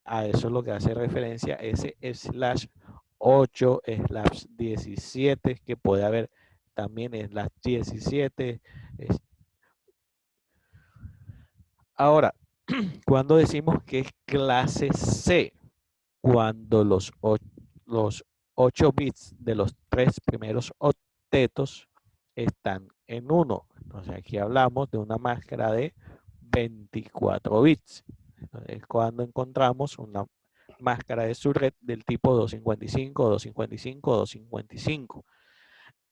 A eso es lo que hace referencia ese /8/17 que puede haber también /17. Ahora, cuando decimos que es clase C, cuando los 8 bits de los 3 primeros octetos están en 1. Entonces aquí hablamos de una máscara de 24 bits. Entonces, cuando encontramos una máscara de subred del tipo 255, 255, 255.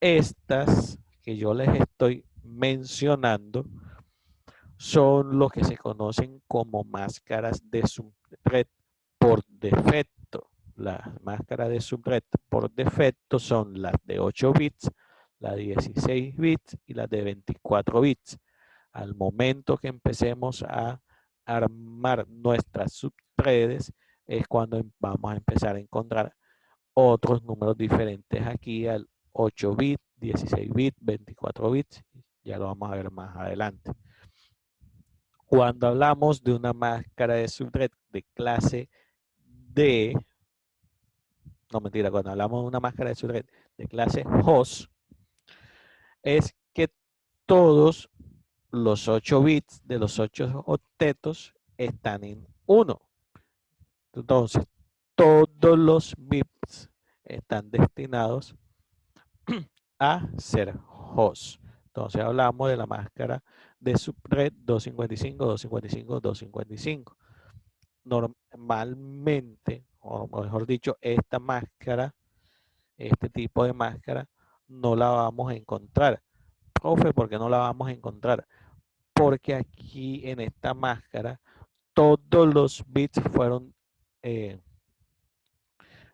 Estas que yo les estoy mencionando son lo que se conocen como máscaras de subred por defecto. Las máscaras de subred por defecto son las de 8 bits, las de 16 bits y las de 24 bits. Al momento que empecemos a armar nuestras subredes es cuando vamos a empezar a encontrar otros números diferentes aquí al 8 bits, 16 bits, 24 bits. Ya lo vamos a ver más adelante. Cuando hablamos de una máscara de subred de clase D, no mentira, cuando hablamos de una máscara de subred de clase host, es que todos los 8 bits de los 8 octetos están en 1. Entonces, todos los bits están destinados a ser host. Entonces, hablamos de la máscara de subred 255, 255, 255. Normalmente, o mejor dicho, esta máscara, este tipo de máscara, no la vamos a encontrar. Profe, ¿por qué no la vamos a encontrar? Porque aquí en esta máscara todos los bits fueron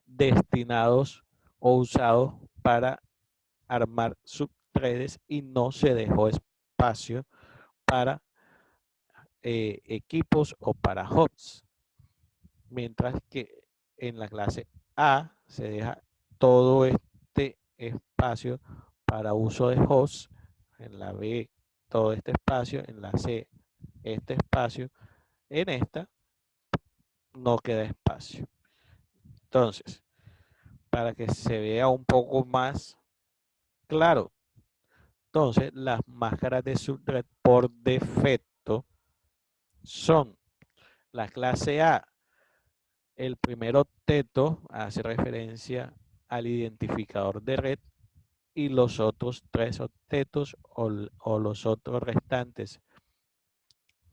destinados o usados para armar subredes y no se dejó espacio para equipos o para hosts. Mientras que en la clase A se deja todo este espacio para uso de hosts, en la B todo este espacio, en la C este espacio, en esta no queda espacio. Entonces, para que se vea un poco más claro, entonces las máscaras de subred por defecto son la clase A. El primer octeto hace referencia al identificador de red y los otros 3 octetos o los otros restantes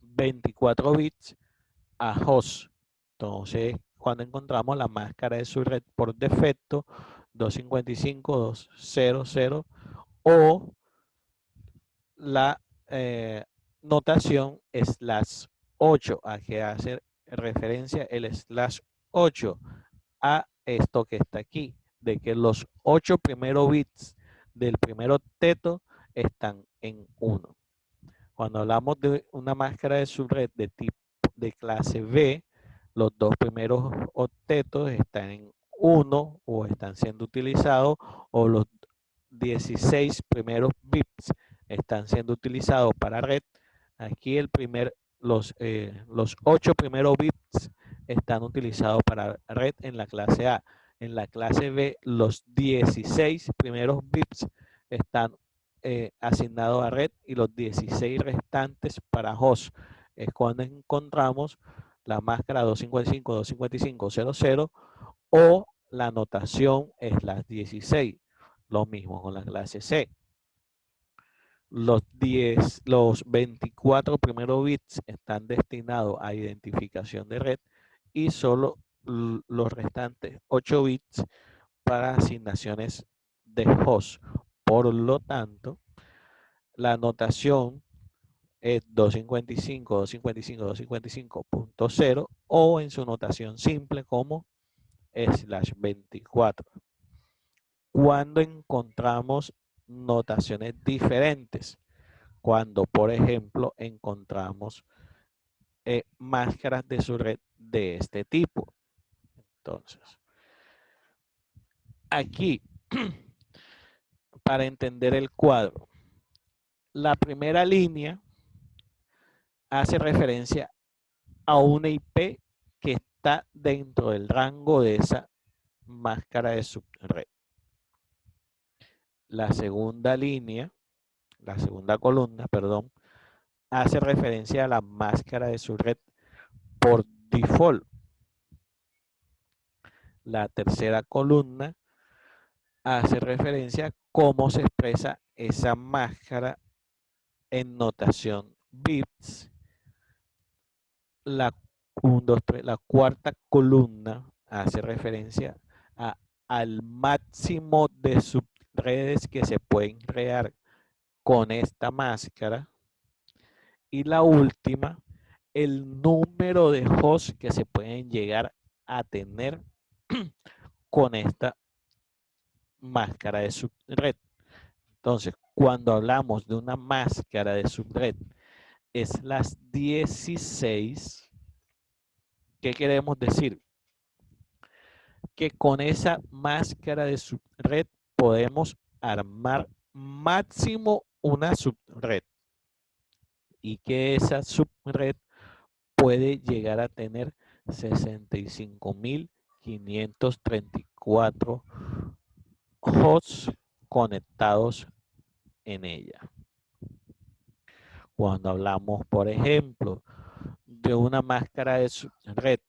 24 bits a host. Entonces, cuando encontramos la máscara de subred por defecto 255.200 o la notación /8, a que hace referencia el /8 a esto que está aquí, de que los 8 primeros bits del primer octeto están en 1. Cuando hablamos de una máscara de subred de tipo de clase B, los 2 primeros octetos están en 1 o están siendo utilizados, o los 16 primeros bits están siendo utilizados para red. Aquí los 8 primeros bits están utilizados para red en la clase A. En la clase B, los 16 primeros bits están asignados a red y los 16 restantes para host. Es cuando encontramos la máscara 255, 255, 00 o la notación es las 16. Lo mismo con la clase C. Los 24 primeros bits están destinados a identificación de red y solo los restantes 8 bits para asignaciones de host. Por lo tanto, la notación es 255, 255, 255.0 o en su notación simple como /24. Cuando encontramos notaciones diferentes, cuando por ejemplo encontramos máscaras de subred de este tipo. Entonces, aquí, para entender el cuadro, la primera línea hace referencia a una IP que está dentro del rango de esa máscara de subred. La segunda línea, la segunda columna, perdón, hace referencia a la máscara de subred por default. La tercera columna hace referencia a cómo se expresa esa máscara en notación bits. La cuarta columna hace referencia al máximo de subredes que se pueden crear con esta máscara. Y la última, el número de hosts que se pueden llegar a tener con esta máscara de subred. Entonces, cuando hablamos de una máscara de subred, es las 16. ¿Qué queremos decir? Que con esa máscara de subred podemos armar máximo una subred y que esa subred puede llegar a tener 65.534 hosts conectados en ella. Cuando hablamos, por ejemplo, de una máscara de subred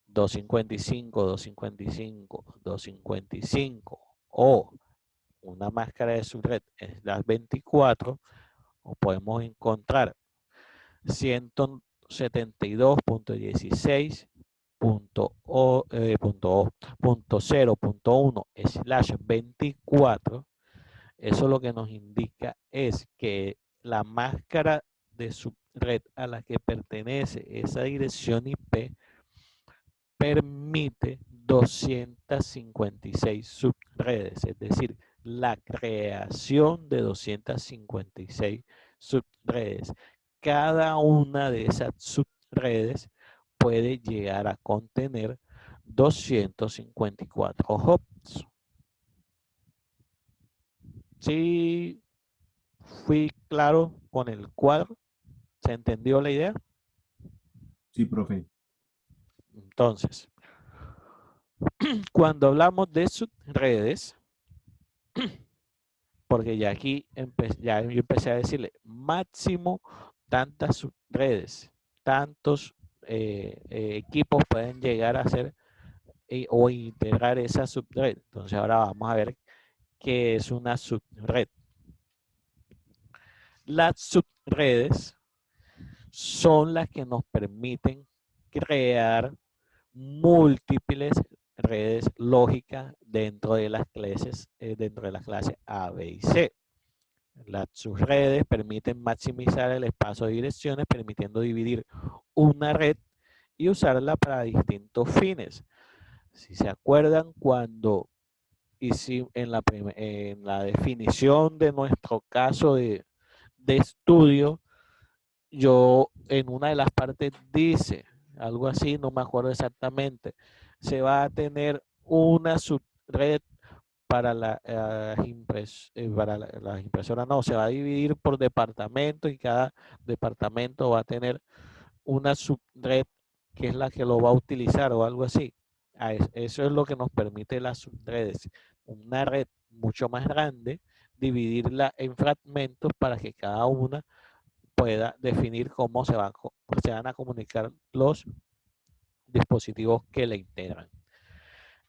255, 255, 255 o una máscara de subred /24, o podemos encontrar 172.16.0.1/24. Eso lo que nos indica es que la máscara de subred a la que pertenece esa dirección IP permite 256 subredes, es decir, la creación de 256 subredes. Cada una de esas subredes puede llegar a contener 254 hosts. ¿Sí fui claro con el cuadro? ¿Se entendió la idea? Sí, profe. Entonces, cuando hablamos de subredes, porque ya aquí ya yo empecé a decirle máximo tantas subredes, tantos equipos pueden llegar a hacer o integrar esa subred. Entonces ahora vamos a ver qué es una subred. Las subredes son las que nos permiten crear múltiples redes lógicas dentro de las clases A, B y C. Las subredes permiten maximizar el espacio de direcciones, permitiendo dividir una red y usarla para distintos fines. Si se acuerdan, cuando hicimos en la definición de nuestro caso de estudio, yo en una de las partes dice algo así, no me acuerdo exactamente, se va a tener una subred para las impresoras, no, se va a dividir por departamento y cada departamento va a tener una subred que es la que lo va a utilizar o algo así. Eso es lo que nos permite las subredes. Una red mucho más grande, dividirla en fragmentos para que cada una pueda definir cómo se van a comunicar los dispositivos que le integran.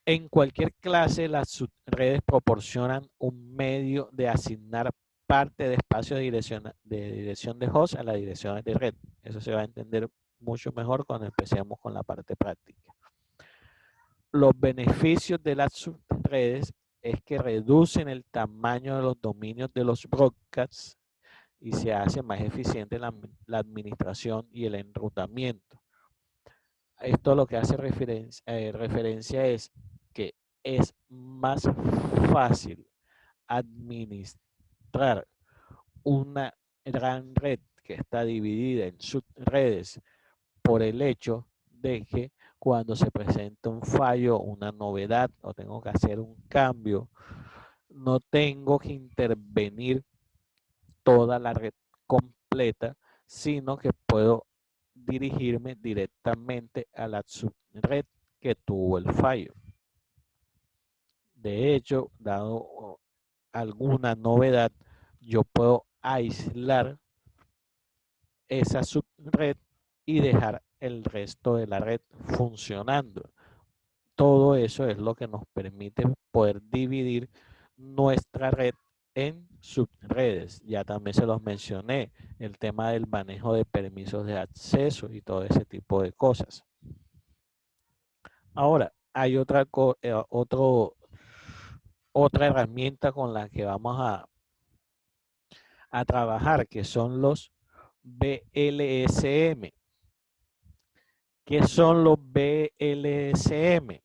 En cualquier clase, las subredes proporcionan un medio de asignar parte de espacio de dirección de host a las direcciones de red. Eso se va a entender mucho mejor cuando empecemos con la parte práctica. Los beneficios de las subredes es que reducen el tamaño de los dominios de los broadcasts y se hace más eficiente la administración y el enrutamiento. Esto lo que hace referencia es que es más fácil administrar una gran red que está dividida en subredes por el hecho de que cuando se presenta un fallo, una novedad o tengo que hacer un cambio, no tengo que intervenir toda la red completa, sino que puedo dirigirme directamente a la subred que tuvo el fallo. De hecho, dado alguna novedad, yo puedo aislar esa subred y dejar el resto de la red funcionando. Todo eso es lo que nos permite poder dividir nuestra red en subredes. Ya también se los mencioné, el tema del manejo de permisos de acceso y todo ese tipo de cosas. Ahora, hay otra herramienta con la que vamos a trabajar, que son los BLSM. ¿Qué son los BLSM?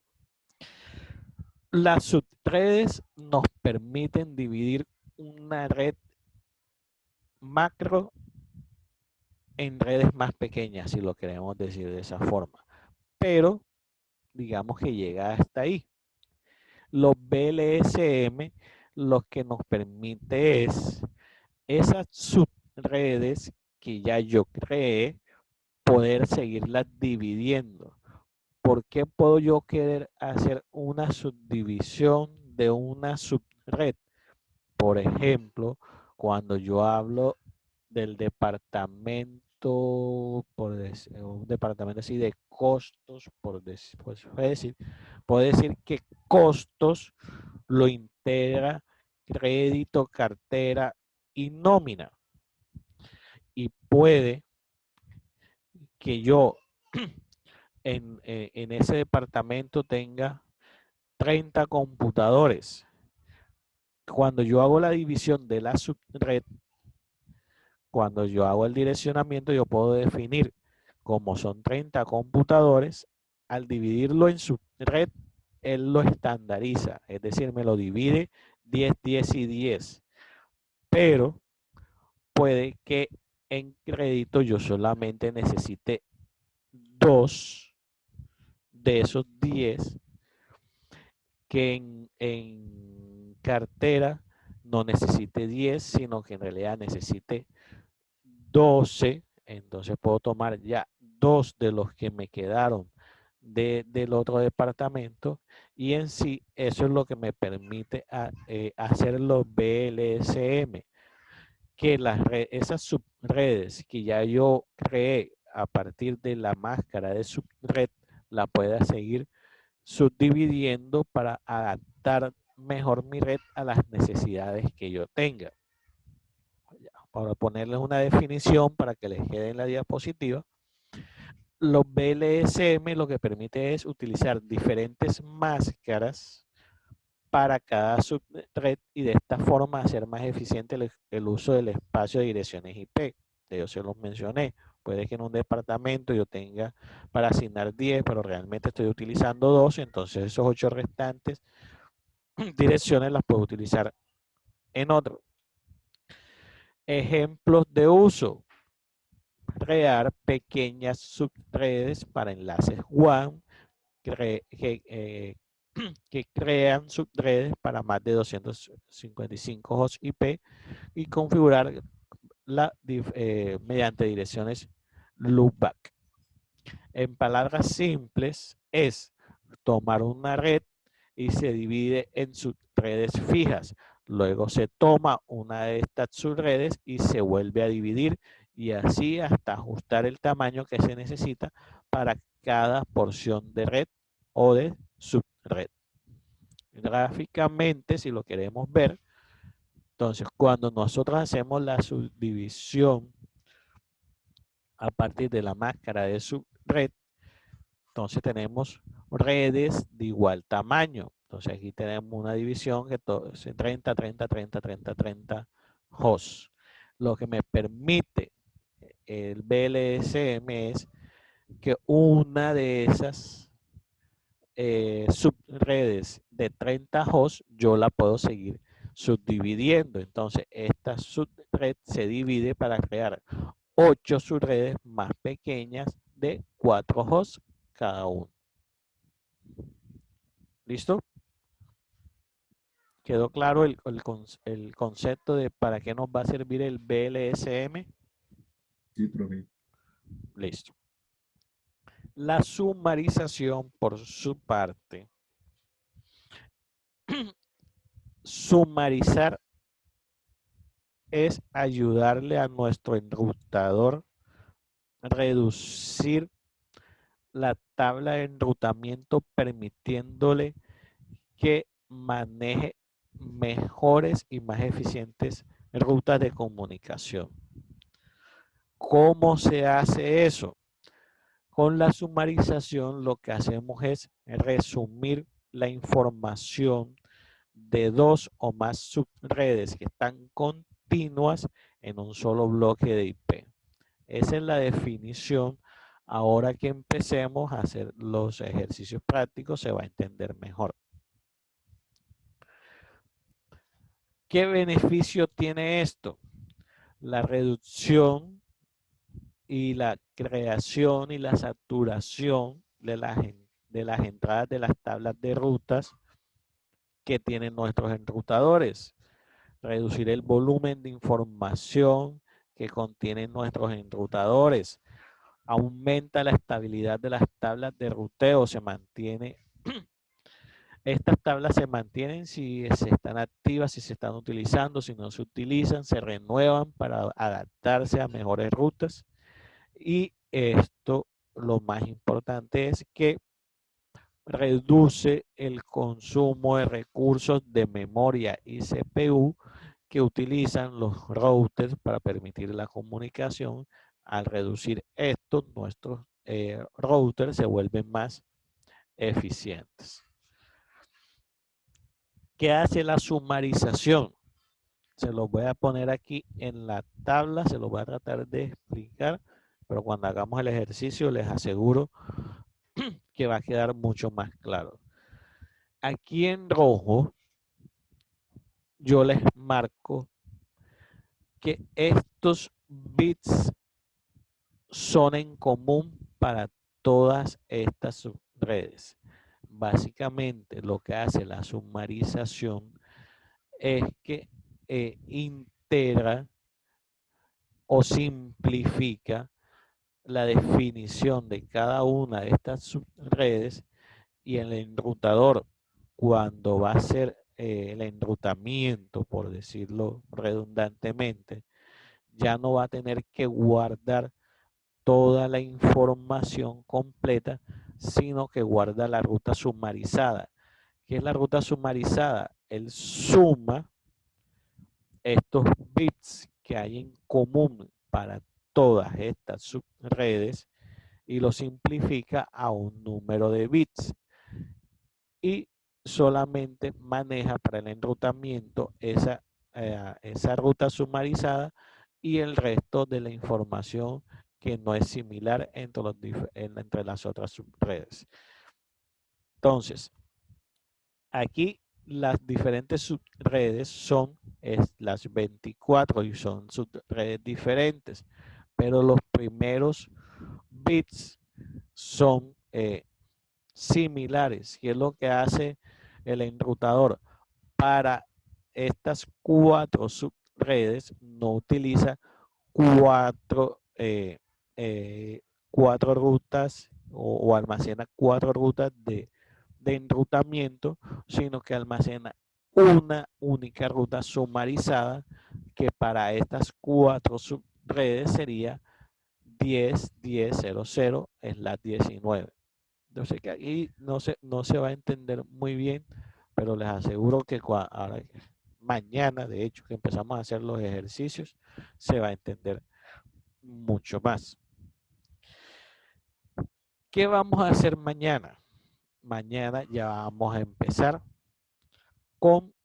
Las subredes nos permiten dividir una red macro en redes más pequeñas, si lo queremos decir de esa forma. Pero digamos que llega hasta ahí. Los BLSM lo que nos permite es esas subredes que ya yo creé, poder seguirlas dividiendo. ¿Por qué puedo yo querer hacer una subdivisión de una subred? Por ejemplo, cuando yo hablo del departamento, un departamento así de costos, puedo decir que costos lo integra crédito, cartera y nómina. Y puede que yo en ese departamento tenga 30 computadores. Cuando yo hago la división de la subred, cuando yo hago el direccionamiento, yo puedo definir como son 30 computadores, al dividirlo en subred, él lo estandariza, es decir, me lo divide 10, 10 y 10. Pero puede que en crédito yo solamente necesite 2 de esos 10, que en cartera no necesite 10, sino que en realidad necesite 12. Entonces puedo tomar ya 2 de los que me quedaron del otro departamento, y en sí eso es lo que me permite hacer los BLSM, que esas subredes que ya yo creé a partir de la máscara de subred, la pueda seguir subdividiendo para adaptar mejor mi red a las necesidades que yo tenga. Para ponerles una definición para que les quede en la diapositiva, los BLSM lo que permite es utilizar diferentes máscaras para cada subred y de esta forma hacer más eficiente el uso del espacio de direcciones IP. Yo se los mencioné. Puede que en un departamento yo tenga para asignar 10, pero realmente estoy utilizando 12, entonces esos 8 restantes direcciones las puedo utilizar en otro. Ejemplos de uso: crear pequeñas subredes para enlaces WAN que crean subredes para más de 255 hosts IP y configurar mediante direcciones loopback. En palabras simples, es tomar una red y se divide en subredes fijas. Luego se toma una de estas subredes y se vuelve a dividir, y así hasta ajustar el tamaño que se necesita para cada porción de red o de subred. Gráficamente, si lo queremos ver, entonces cuando nosotros hacemos la subdivisión a partir de la máscara de subred, entonces tenemos redes de igual tamaño. Entonces aquí tenemos una división que es 30, 30, 30, 30, 30 hosts. lo que me permite el BLSM es que una de esas subredes de 30 hosts yo la puedo seguir subdividiendo. Entonces, esta subred se divide para crear 8 subredes más pequeñas de 4 hosts cada uno. ¿Listo? ¿Quedó claro el concepto de para qué nos va a servir el BLSM? Sí, profe. Listo. La sumarización, por su parte, sumarizar es ayudarle a nuestro enrutador a reducir la tabla de enrutamiento, permitiéndole que maneje mejores y más eficientes rutas de comunicación. ¿Cómo se hace eso? Con la sumarización lo que hacemos es resumir la información de 2 o más subredes que están continuas en un solo bloque de IP. Esa es la definición. Ahora que empecemos a hacer los ejercicios prácticos se va a entender mejor. ¿Qué beneficio tiene esto? La reducción y la creación y la saturación de las entradas de las tablas de rutas que tienen nuestros enrutadores. Reducir el volumen de información que contienen nuestros enrutadores. Aumenta la estabilidad de las tablas de ruteo, se mantiene. Estas tablas se mantienen si se están activas, si se están utilizando, si no se utilizan, se renuevan para adaptarse a mejores rutas. Y esto, lo más importante es que reduce el consumo de recursos de memoria y CPU que utilizan los routers para permitir la comunicación. Al reducir esto, nuestros routers se vuelven más eficientes. ¿Qué hace la sumarización? Se los voy a poner aquí en la tabla, se los voy a tratar de explicar, pero cuando hagamos el ejercicio les aseguro que va a quedar mucho más claro. Aquí en rojo yo les marco que estos bits son en común para todas estas subredes. Básicamente lo que hace la sumarización es que integra o simplifica la definición de cada una de estas subredes y el enrutador cuando va a hacer el enrutamiento, por decirlo redundantemente, ya no va a tener que guardar toda la información completa, sino que guarda la ruta sumarizada. ¿Qué es la ruta sumarizada? Él suma estos bits que hay en común para todas estas subredes y lo simplifica a un número de bits y solamente maneja para el enrutamiento esa ruta sumarizada y el resto de la información que no es similar entre las otras subredes. Entonces, aquí las diferentes subredes son las 24 y son subredes diferentes, pero los primeros bits son similares. ¿Qué es lo que hace el enrutador? Para estas 4 subredes no utiliza 4 rutas o almacena 4 rutas de enrutamiento, sino que almacena una única ruta sumarizada que para estas 4 subredes sería 10.10.00/19. Entonces que aquí no se va a entender muy bien, pero les aseguro que ahora, mañana, de hecho, que empezamos a hacer los ejercicios, se va a entender mucho más. ¿Qué vamos a hacer mañana? Mañana ya vamos a empezar con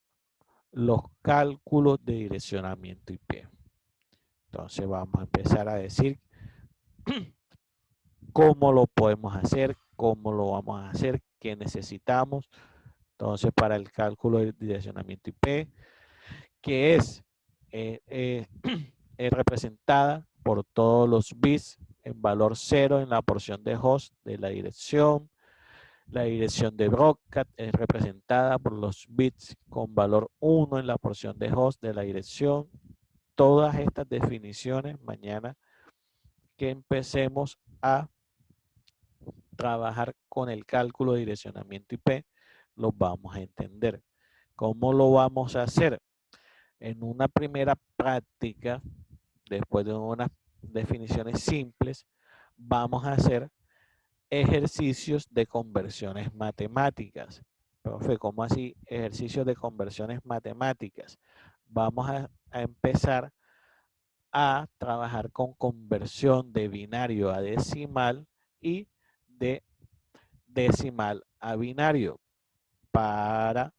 los cálculos de direccionamiento IP. Entonces vamos a empezar a decir cómo lo podemos hacer, cómo lo vamos a hacer, qué necesitamos. Entonces, para el cálculo del direccionamiento IP, que es representada por todos los bits en valor 0 en la porción de host de la dirección. La dirección de broadcast es representada por los bits con valor 1 en la porción de host de la dirección. Todas estas definiciones, mañana que empecemos a trabajar con el cálculo de direccionamiento IP, los vamos a entender. ¿Cómo lo vamos a hacer? En una primera práctica, después de unas definiciones simples, vamos a hacer ejercicios de conversiones matemáticas. Profe, ¿cómo así? Ejercicios de conversiones matemáticas. Vamos a empezar a trabajar con conversión de binario a decimal y de decimal a binario para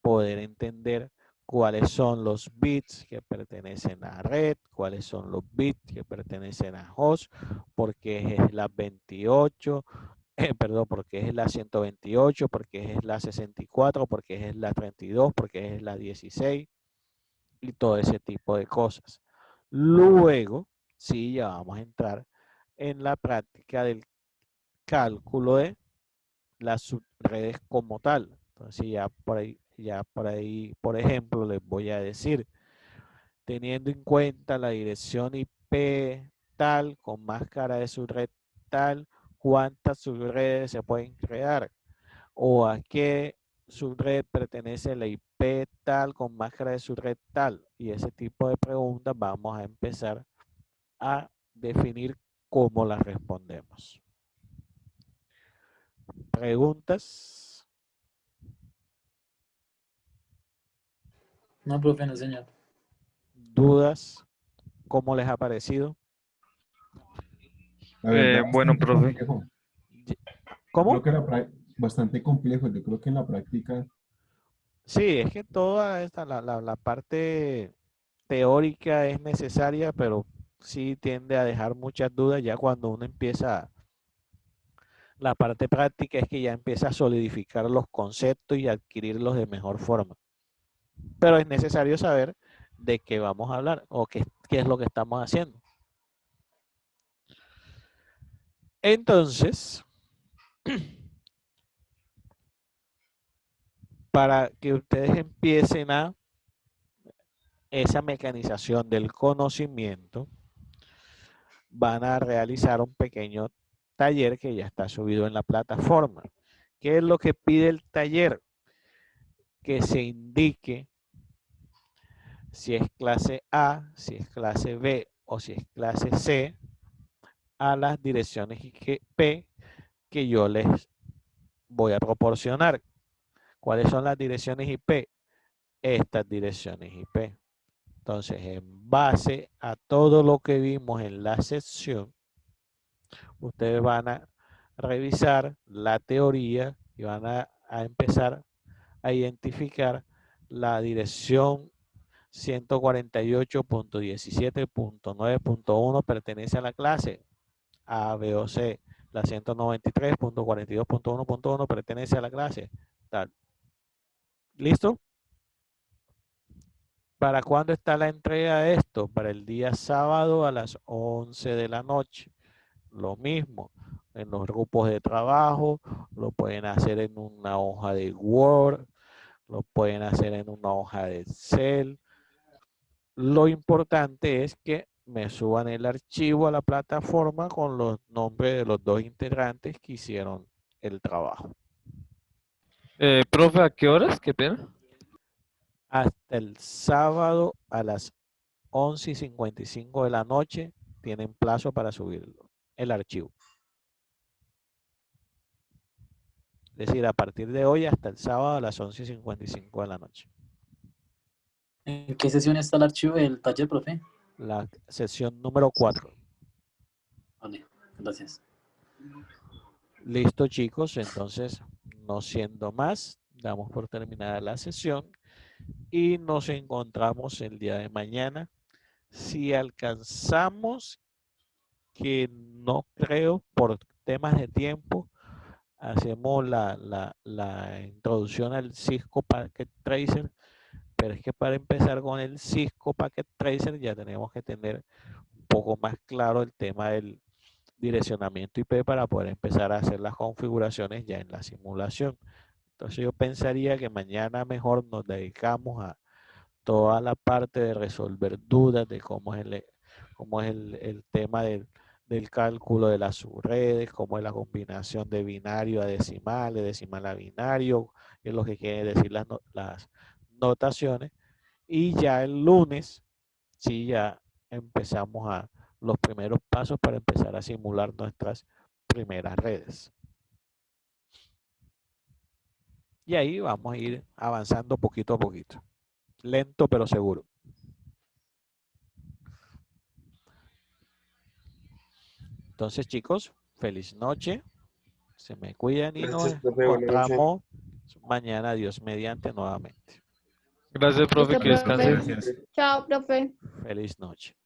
poder entender cuáles son los bits que pertenecen a red, cuáles son los bits que pertenecen a host, porque es la 28, perdón, porque es la 128, porque es la 64, porque es la 32, porque es la 16 y todo ese tipo de cosas. Luego, sí, ya vamos a entrar en la práctica del cálculo de las subredes como tal. Entonces por ahí, por ejemplo, les voy a decir, teniendo en cuenta la dirección IP tal, con máscara de subred tal, cuántas subredes se pueden crear o a qué subred pertenece la IP tal con máscara de subred tal. Y ese tipo de preguntas vamos a empezar a definir cómo las respondemos. ¿Preguntas? No, profe, no, señor. ¿Dudas? ¿Cómo les ha parecido? La verdad, Bueno, bastante profe. complejo. ¿Cómo? Creo que era bastante complejo. Yo creo que en la práctica, Sí, es que toda esta, la parte teórica es necesaria, pero sí tiende a dejar muchas dudas ya cuando uno empieza, la parte práctica es que ya empieza a solidificar los conceptos y adquirirlos de mejor forma. Pero es necesario saber de qué vamos a hablar o qué es lo que estamos haciendo. Entonces, para que ustedes empiecen a esa mecanización del conocimiento, van a realizar un pequeño taller que ya está subido en la plataforma. ¿Qué es lo que pide el taller? Que se indique si es clase A, si es clase B o si es clase C a las direcciones IP que yo les voy a proporcionar. ¿Cuáles son las direcciones IP? Estas direcciones IP. Entonces, en base a todo lo que vimos en la sección, ustedes van a revisar la teoría y van a empezar a identificar la dirección 148.17.9.1 pertenece a la clase A, B o C. La 193.42.1.1 pertenece a la clase tal. ¿Listo? ¿Para cuándo está la entrega de esto? Para el día sábado a las 11 de la noche. Lo mismo, en los grupos de trabajo, lo pueden hacer en una hoja de Word, lo pueden hacer en una hoja de Excel. Lo importante es que me suban el archivo a la plataforma con los nombres de los dos integrantes que hicieron el trabajo. Profe, ¿a qué horas? Qué pena. Hasta el sábado a las 11:55 de la noche tienen plazo para subir el archivo. Es decir, a partir de hoy hasta el sábado a las 11:55 de la noche. ¿En qué sesión está el archivo del taller, profe? La sesión número 4. Vale, gracias. Listo, chicos. Entonces, no siendo más, damos por terminada la sesión y nos encontramos el día de mañana Si alcanzamos, que no creo por temas de tiempo, hacemos la introducción al Cisco Packet Tracer, pero es que para empezar con el Cisco Packet Tracer ya tenemos que tener un poco más claro el tema del direccionamiento IP para poder empezar a hacer las configuraciones ya en la simulación. Entonces yo pensaría que mañana mejor nos dedicamos a toda la parte de resolver dudas de cómo es el tema del cálculo de las subredes, cómo es la combinación de binario a decimal, de decimal a binario, qué es lo que quieren decir las notaciones. Y ya el lunes, sí, ya empezamos a los primeros pasos para empezar a simular nuestras primeras redes. Y ahí vamos a ir avanzando poquito a poquito. Lento pero seguro. Entonces, chicos, feliz noche. Se me cuidan y nos Gracias, profe. Buenas noches. encontramos mañana, Dios mediante, nuevamente. Gracias, profe, Listo, que profe. descanse. Gracias. Chao, profe. Feliz noche.